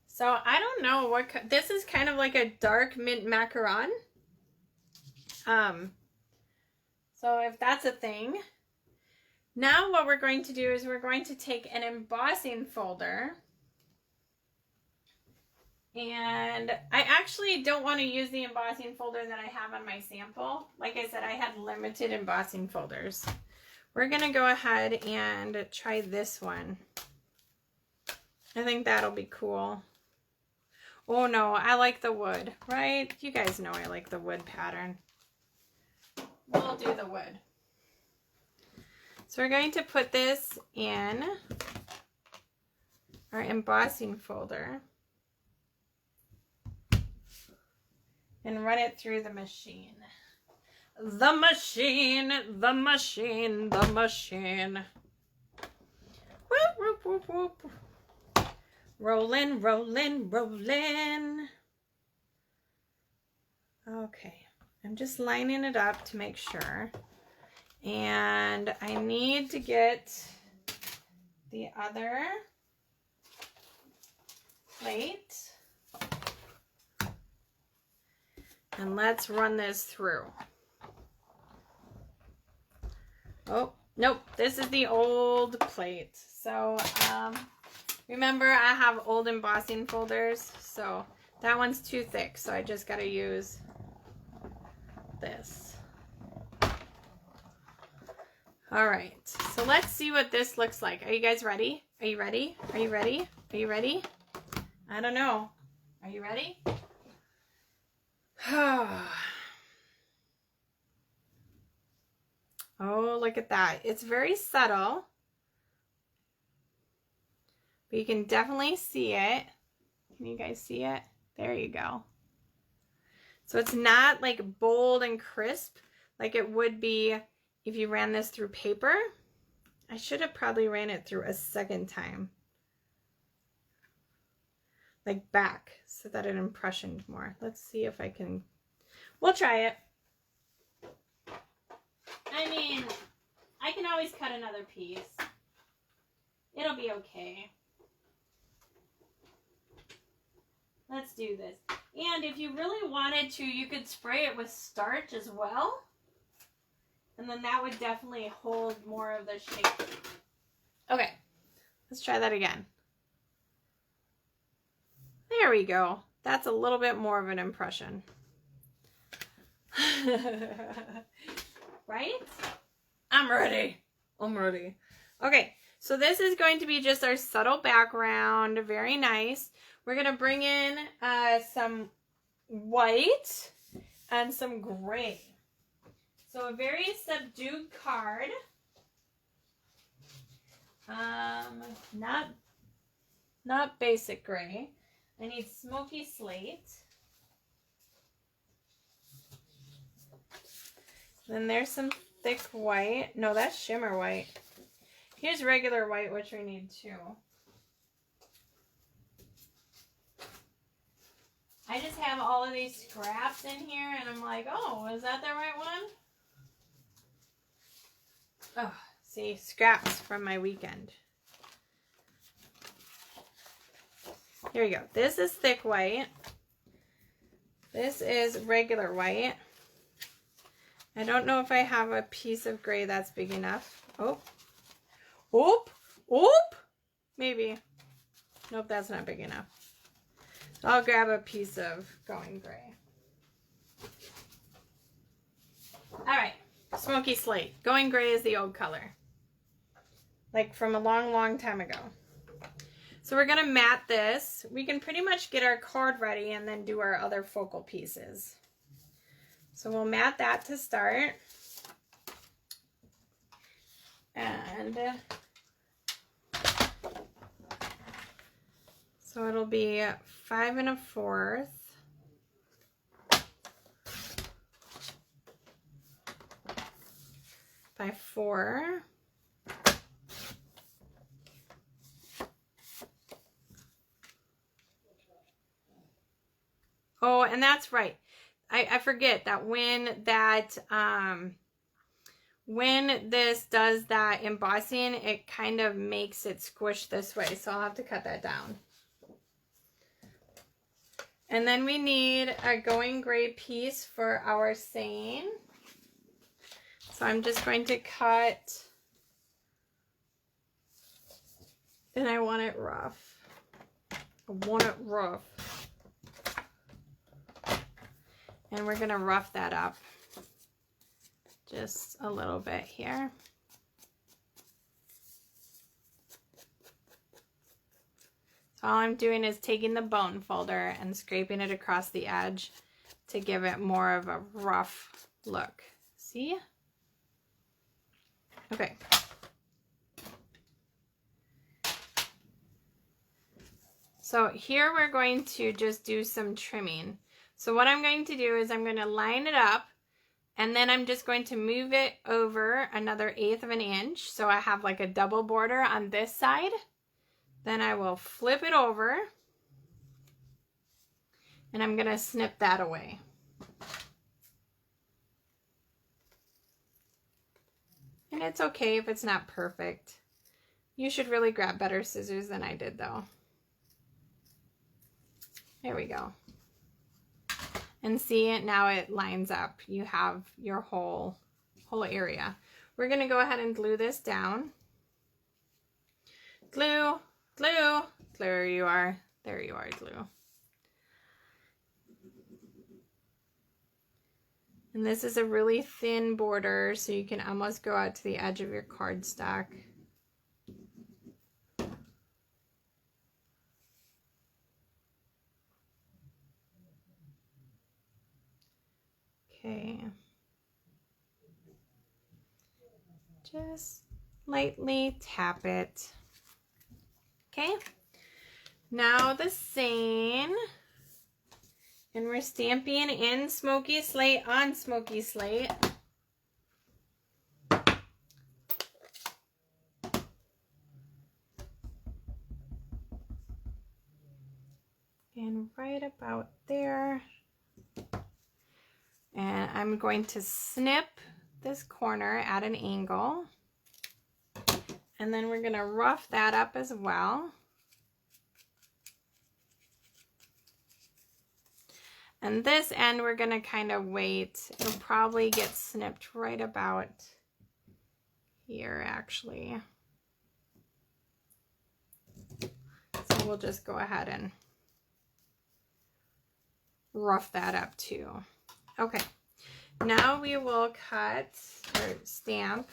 So I don't know what, this is kind of like a dark mint macaron. So if that's a thing. Now what we're going to do is we're going to take an embossing folder. And I actually don't want to use the embossing folder that I have on my sample. Like I said, I had limited embossing folders. We're going to go ahead and try this one. I think that'll be cool. Oh no, I like the wood, right? You guys know I like the wood pattern. We'll do the wood. So we're going to put this in our embossing folder and run it through the machine. The machine, the machine, the machine. Whoop, whoop, whoop, whoop. Rolling, rolling, rolling. Okay, I'm just lining it up to make sure. And I need to get the other plate. And let's run this through. Oh, nope, this is the old plate. So, remember I have old embossing folders, so that one's too thick, so I just gotta use this. All right, so let's see what this looks like. Are you guys ready? Are you ready? Are you ready? Are you ready? I don't know. Are you ready? Oh, look at that. It's very subtle, but you can definitely see it. Can you guys see it? There you go. So it's not like bold and crisp like it would be if you ran this through paper. I should have probably ran it through a second time. Like back, so that it impressioned more. Let's see if I can, we'll try it. I mean, I can always cut another piece. It'll be okay. Let's do this. And if you really wanted to, you could spray it with starch as well. And then that would definitely hold more of the shape. Okay, let's try that again. There we go. That's a little bit more of an impression. Right? I'm ready. I'm ready. Okay, so this is going to be just our subtle background. Very nice. We're going to bring in some white and some gray. So a very subdued card. Not basic gray. I need smoky slate. Then there's some thick white. No, that's shimmer white. Here's regular white, which we need too. I just have all of these scraps in here, and I'm like, oh, is that the right one? Oh, see, scraps from my weekend. Here we go. This is thick white. This is regular white. I don't know if I have a piece of gray that's big enough. Oh. Oop. Oop. Maybe. Nope, that's not big enough. So I'll grab a piece of going gray. All right. Smoky slate. Going gray is the old color. Like from a long, long time ago. So we're going to mat this. We can pretty much get our card ready and then do our other focal pieces. So we'll mat that to start. And so it'll be 5 1/4 by 4. Oh, and that's right. I forget that when this does that embossing, it kind of makes it squish this way. So I'll have to cut that down. And then we need a going gray piece for our saying. So I'm just going to cut, and I want it rough. I want it rough. And we're gonna rough that up just a little bit here. So all I'm doing is taking the bone folder and scraping it across the edge to give it more of a rough look. See? Okay. So here we're going to just do some trimming. So what I'm going to do is I'm going to line it up, and then I'm just going to move it over another 1/8 of an inch. So I have like a double border on this side. Then I will flip it over, and I'm going to snip that away. And it's okay if it's not perfect. You should really grab better scissors than I did though. There we go. And see, now it lines up. You have your whole area. We're going to go ahead and glue this down. Glue, glue. There you are. There you are, glue. And this is a really thin border, so you can almost go out to the edge of your cardstock. Okay. Just lightly tap it. Okay. Now the saying. And we're stamping in Smoky Slate on Smoky Slate. And right about there. And I'm going to snip this corner at an angle. And then we're going to rough that up as well. And this end, we're going to kind of wait. It'll probably get snipped right about here, actually. So we'll just go ahead and rough that up too. Okay, now we will cut or stamp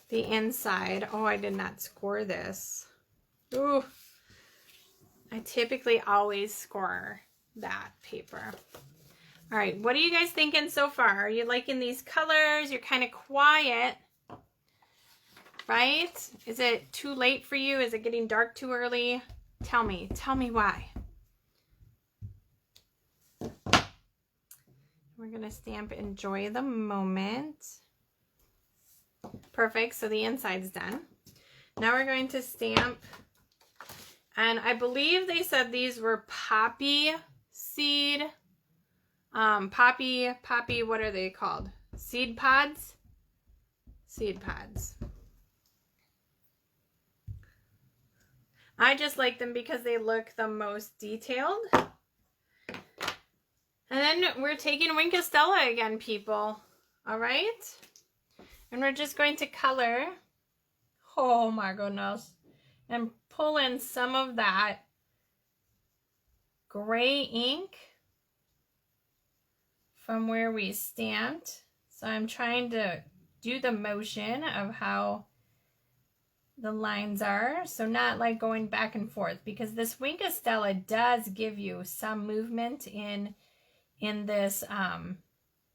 the inside. Oh, I did not score this. Ooh, I typically always score that paper. All right, what are you guys thinking so far? Are you liking these colors? You're kind of quiet, right? Is it too late for you? Is it getting dark too early? Tell me why. We're gonna stamp enjoy the moment. Perfect, so the inside's done. Now we're going to stamp, and I believe they said these were poppy seed, poppy, what are they called? Seed pods? Seed pods. I just like them because they look the most detailed. And then we're taking Winkostella again, people. All right? And we're just going to color. Oh my goodness. And pull in some of that gray ink from where we stamped. So I'm trying to do the motion of how the lines are. So not like going back and forth, because this Winkostella does give you some movement in this,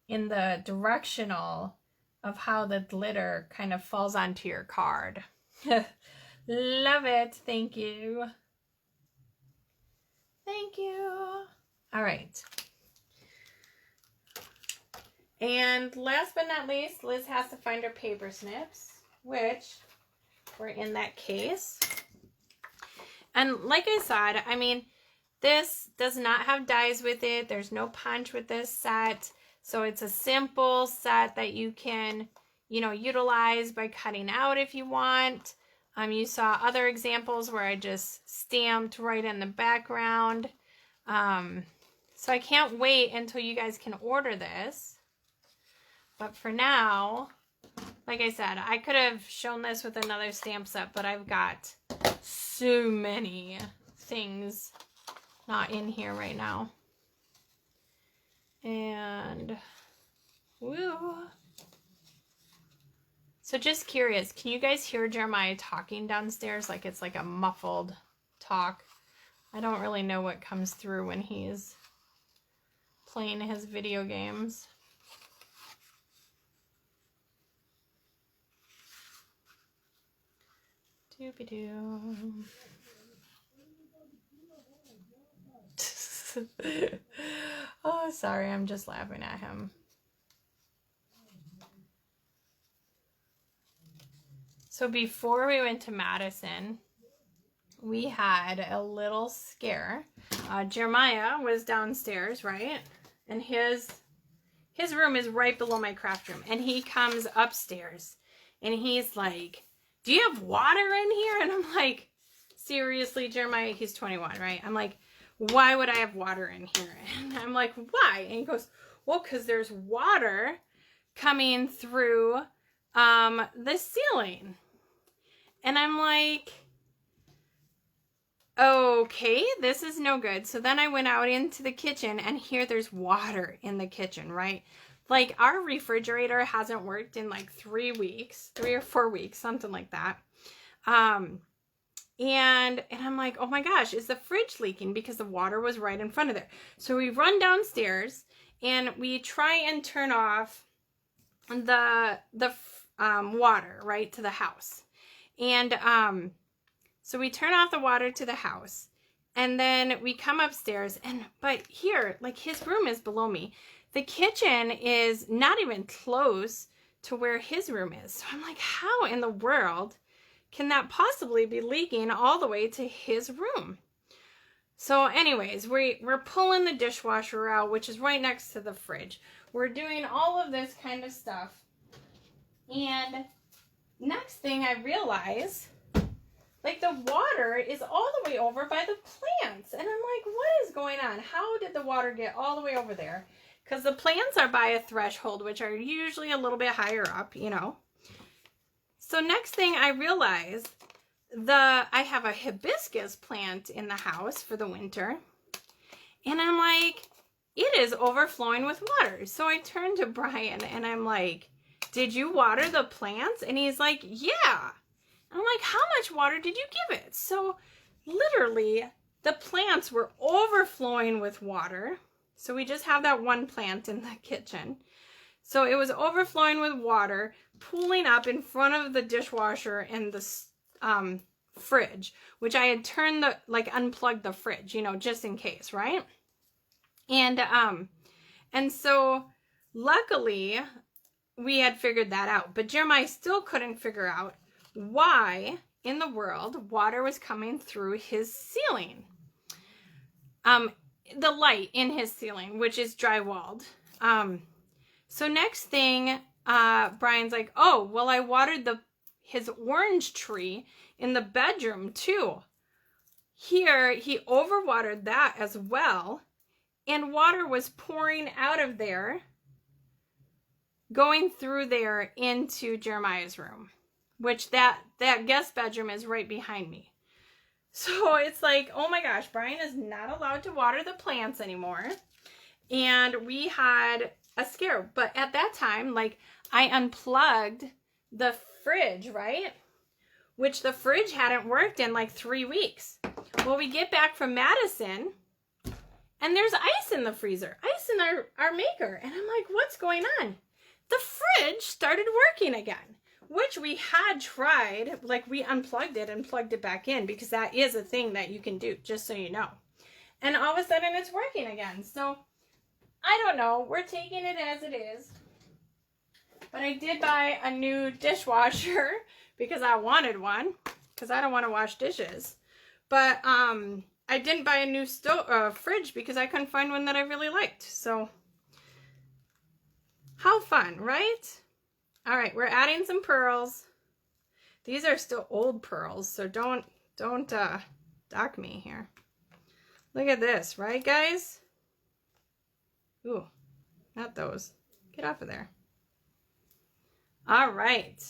in the directional of how the glitter kind of falls onto your card. Love it. Thank you. Thank you. All right. And last but not least, Liz has to find her paper snips, which were in that case. And like I said, I mean, This does not have dies with it. There's no punch with this set. So it's a simple set that you can, you know, utilize by cutting out if you want. You saw other examples where I just stamped right in the background. So I can't wait until you guys can order this. But for now, like I said, I could have shown this with another stamp set, but I've got so many things not in here right now. And, woo. So just curious, can you guys hear Jeremiah talking downstairs? Like it's like a muffled talk. I don't really know what comes through when he's playing his video games. Doobie-doo. Oh, sorry, I'm just laughing at him. So before we went to Madison, we had a little scare. Jeremiah was downstairs, right? And his room is right below my craft room. And he comes upstairs and he's like, do you have water in here? And I'm like, seriously, Jeremiah, he's 21, right? I'm like, why would I have water in here? And I'm like, why? And he goes, well, because there's water coming through the ceiling. And I'm like, okay, this is no good. So then I went out into the kitchen and here there's water in the kitchen, right? Like our refrigerator hasn't worked in like 3 weeks, 3 or 4 weeks, something like that. And I'm like, oh my gosh, is the fridge leaking? Because the water was right in front of there. So we run downstairs and we try and turn off the water, right, to the house. And so we turn off the water to the house and then we come upstairs but here, like his room is below me. The kitchen is not even close to where his room is. So I'm like, how in the world can that possibly be leaking all the way to his room? So anyways, we're pulling the dishwasher out, which is right next to the fridge. We're doing all of this kind of stuff. And next thing I realize, like the water is all the way over by the plants. And I'm like, what is going on? How did the water get all the way over there? Because the plants are by a threshold, which are usually a little bit higher up, you know. So next thing I realize, I have a hibiscus plant in the house for the winter. And I'm like, it is overflowing with water. So I turn to Brian and I'm like, did you water the plants? And he's like, yeah. I'm like, how much water did you give it? So literally the plants were overflowing with water. So we just have that one plant in the kitchen. So it was overflowing with water, pooling up in front of the dishwasher and the fridge, which I had turned unplugged the fridge, you know, just in case, right? And so luckily we had figured that out, but Jeremiah still couldn't figure out why in the world water was coming through his ceiling. The light in his ceiling, which is drywalled. So next thing, Brian's like, oh, well, I watered his orange tree in the bedroom too. Here, he overwatered that as well. And water was pouring out of there, going through there into Jeremiah's room, which that guest bedroom is right behind me. So it's like, oh my gosh, Brian is not allowed to water the plants anymore. And we had a scare. But at that time, like, I unplugged the fridge, right? Which the fridge hadn't worked in like 3 weeks. Well, we get back from Madison and there's ice in the freezer, ice in our maker. And I'm like, what's going on? The fridge started working again, which we had tried. Like, we unplugged it and plugged it back in because that is a thing that you can do, just so you know. And all of a sudden it's working again. So I don't know. We're taking it as it is. But I did buy a new dishwasher because I wanted one, because I don't want to wash dishes. But I didn't buy a new fridge because I couldn't find one that I really liked. So, how fun, right? All right, we're adding some pearls. These are still old pearls, so don't dock me here. Look at this, right, guys? Ooh, not those. Get off of there. All right.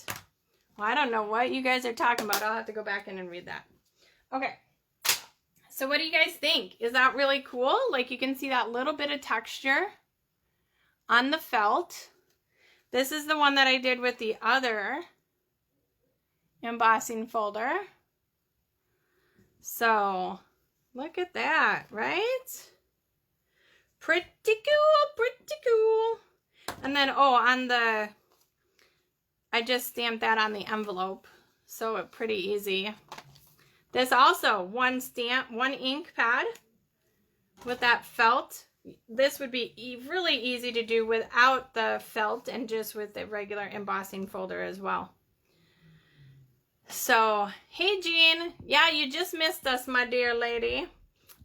Well, I don't know what you guys are talking about. I'll have to go back in and read that. Okay. So what do you guys think? Is that really cool? Like you can see that little bit of texture on the felt. This is the one that I did with the other embossing folder. So look at that, right? Pretty cool, pretty cool. And then, oh, I just stamped that on the envelope. So it's pretty easy. This also, one ink pad with that felt. This would be really easy to do without the felt and just with the regular embossing folder as well. So, hey Jean. Yeah, you just missed us, my dear lady.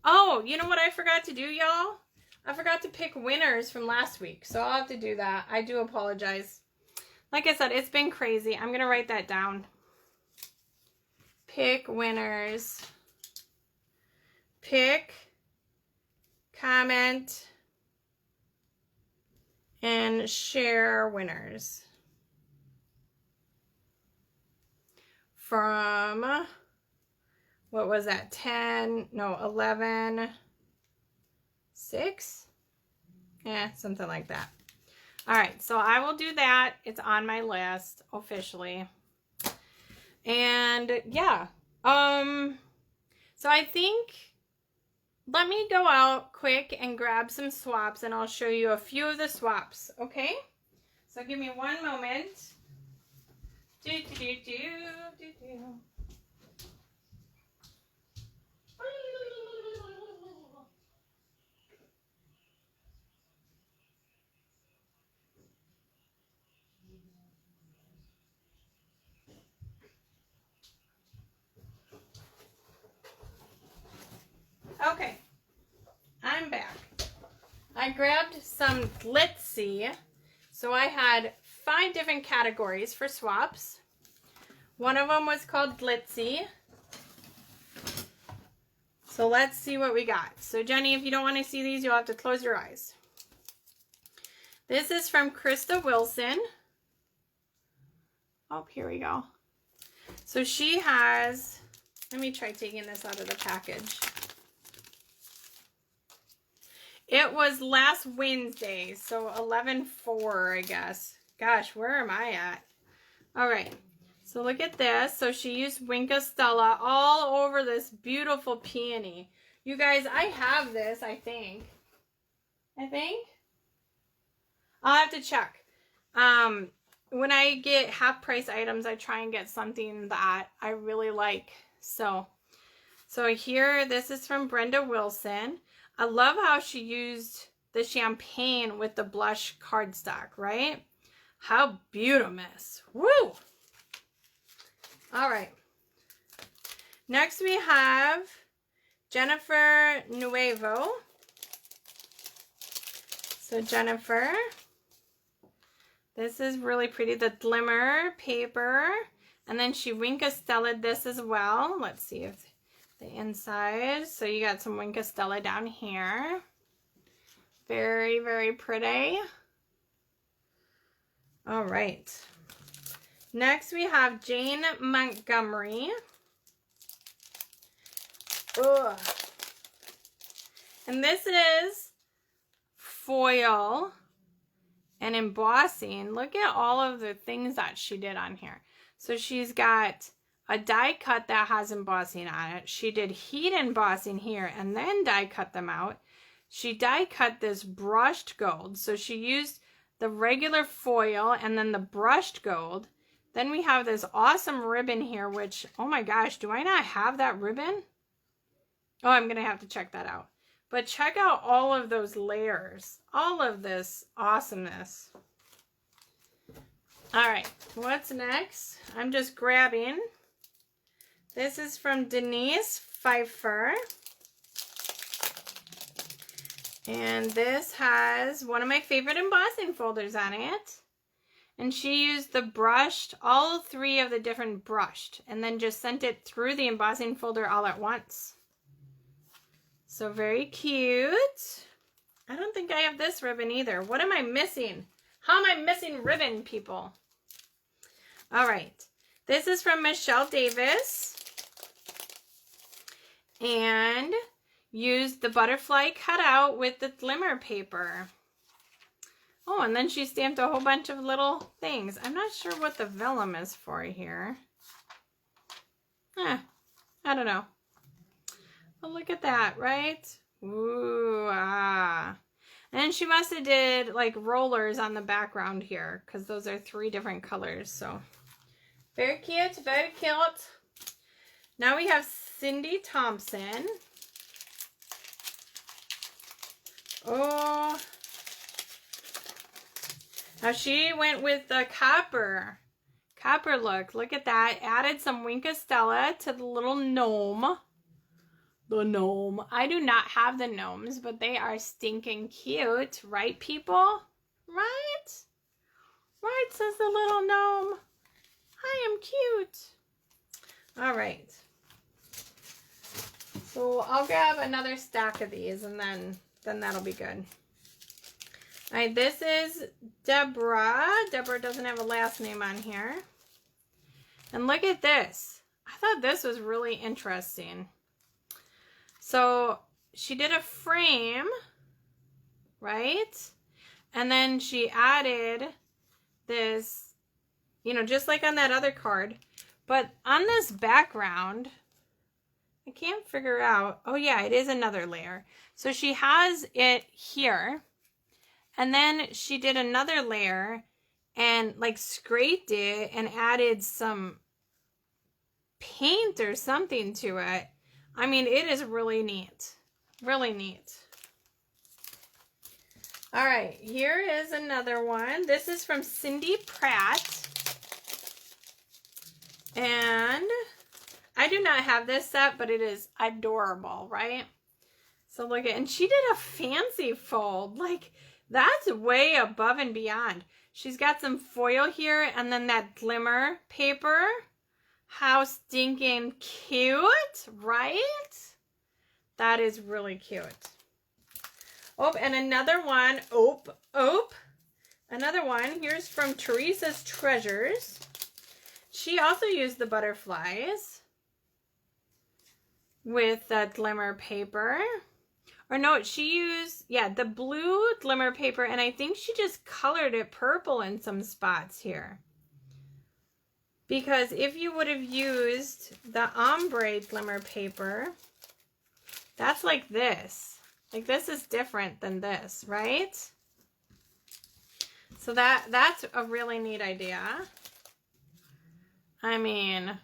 Oh, you know what I forgot to do, y'all? I forgot to pick winners from last week. So I'll have to do that. I do apologize. Like I said, it's been crazy. I'm going to write that down. Pick winners. Pick, comment, and share winners. From, what was that, 10, no, 11, 6? Yeah, something like that. All right, so I will do that. It's on my list officially. And yeah, so I think, let me go out quick and grab some swaps and I'll show you a few of the swaps, okay? So give me one moment. Okay, I'm back. I grabbed some glitzy. So I had 5 different categories for swaps. One of them was called glitzy. So let's see what we got. So Jenny, if you don't want to see these, you'll have to close your eyes. This is from Krista Wilson. Oh, here we go. So she has, let me try taking this out of the package. It was last Wednesday, so 11/4, I guess. Gosh, where am I at? All right, so look at this. So she used Winka Stella all over this beautiful peony. You guys, I have this, I think. I'll have to check. When I get half price items, I try and get something that I really like. So here, this is from Brenda Wilson. I love how she used the champagne with the blush cardstock, right? How beautimous. Woo! All right. Next we have Jennifer Nuevo. So Jennifer, this is really pretty. The glimmer paper. And then she Winka Stella'd this as well. Let's see if the inside. So you got some Winka Stella down here. Very, very pretty. All right. Next we have Jane Montgomery. Ugh. And this is foil and embossing. Look at all of the things that she did on here. So she's got a die cut that has embossing on it. She did heat embossing here and then die cut them out. She die cut this brushed gold. So she used the regular foil and then the brushed gold. Then we have this awesome ribbon here, which, oh my gosh, do I not have that ribbon? Oh, I'm going to have to check that out. But check out all of those layers. All of this awesomeness. All right, what's next? I'm just grabbing. This is from Denise Pfeiffer. And this has one of my favorite embossing folders on it. And she used the brushed, all 3 of the different brushed, and then just sent it through the embossing folder all at once. So very cute. I don't think I have this ribbon either. What am I missing? How am I missing ribbon, people? All right. This is from Michelle Davis. And used the butterfly cutout with the glimmer paper. Oh, and then she stamped a whole bunch of little things. I'm not sure what the vellum is for here. I don't know. But look at that, right? Ooh, ah. And she must have did like rollers on the background here because those are 3 different colors. So very cute, very cute. Now we have Cindy Thompson. Oh, now she went with the copper look. Look at that. Added some Wink of Stella to the little gnome. The gnome. I do not have the gnomes, but they are stinking cute. Right, people? Right? Right, says the little gnome. I am cute. All right. So I'll grab another stack of these and then that'll be good. All right, this is Deborah. Deborah doesn't have a last name on here. And look at this. I thought this was really interesting. So she did a frame, right? And then she added this, you know, just like on that other card. But on this background, I can't figure out. Oh yeah, it is another layer. So she has it here. And then she did another layer and like scraped it and added some paint or something to it. I mean, it is really neat. Really neat. All right, here is another one. This is from Cindy Pratt. And I do not have this set, but it is adorable, right? So look at, and she did a fancy fold. Like, that's way above and beyond. She's got some foil here and then that glimmer paper. How stinking cute, right? That is really cute. Oh, and another one. Another one. Here's from Teresa's Treasures. She also used the butterflies with that glimmer paper. Or no, she used, yeah, the blue glimmer paper, and I think she just colored it purple in some spots here. Because if you would have used the ombre glimmer paper, that's like this. Like this is different than this, right? So that's a really neat idea. I mean,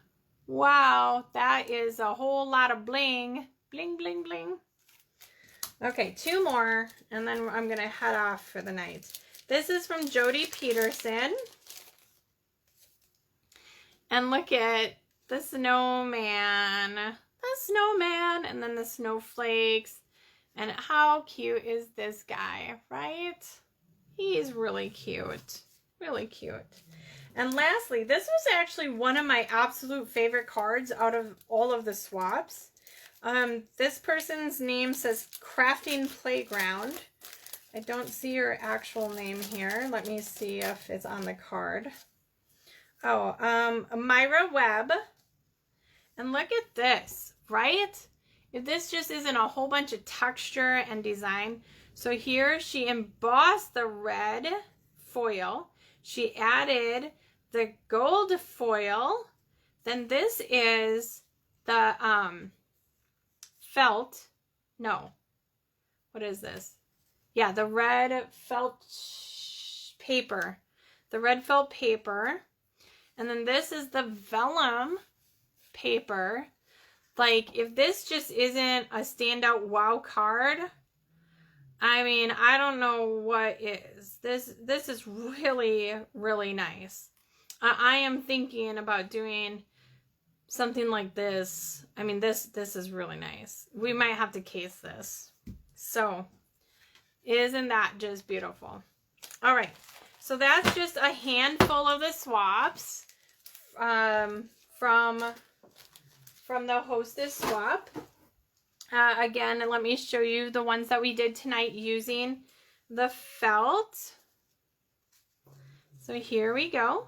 wow, that is a whole lot of bling. Bling, bling, bling. Okay, 2 more, and then I'm going to head off for the night. This is from Jody Peterson. And look at the snowman. The snowman, and then the snowflakes. And how cute is this guy, right? He's really cute. Really cute. And lastly, this was actually one of my absolute favorite cards out of all of the swaps. This person's name says Crafting Playground. I don't see her actual name here. Let me see if it's on the card. Oh, Myra Webb. And look at this, right? If this just isn't a whole bunch of texture and design. So here she embossed the red foil. She added the gold foil. Then this is the felt. No. What is this? Yeah, the red felt paper. The red felt paper. And then this is the vellum paper. Like, if this just isn't a standout wow card, I mean, I don't know what is. This is really, really nice. I am thinking about doing something like this. I mean, this is really nice. We might have to case this. So, Isn't that just beautiful? All right, so that's just a handful of the swaps from the Hostess swap. Again, let me show you the ones that we did tonight using the felt. So here we go.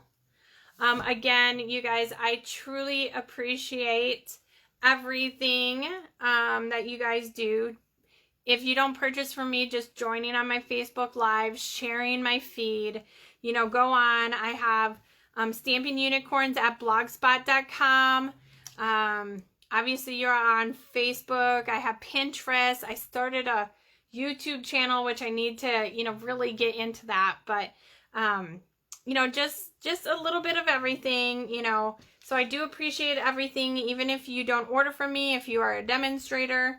Again, you guys, I truly appreciate everything that you guys do. If you don't purchase from me, just joining on my Facebook Live, sharing my feed, you know, go on. I have Stamping Unicorns at blogspot.com. Obviously, you're on Facebook. I have Pinterest. I started a YouTube channel, which I need to, you know, really get into that. But, you know, just a little bit of everything, you know. So I do appreciate everything, even if you don't order from me, if you are a demonstrator,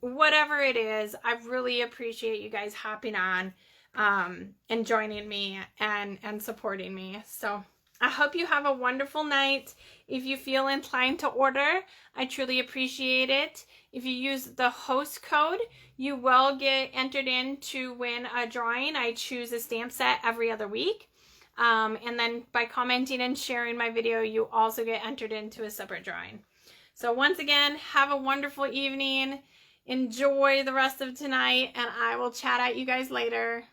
whatever it is. I really appreciate you guys hopping on and joining me and supporting me. So I hope you have a wonderful night. If you feel inclined to order, I truly appreciate it. If you use the host code, you will get entered in to win a drawing. I choose a stamp set every other week. And then by commenting and sharing my video, you also get entered into a separate drawing. So once again, have a wonderful evening. Enjoy the rest of tonight, and I will chat at you guys later.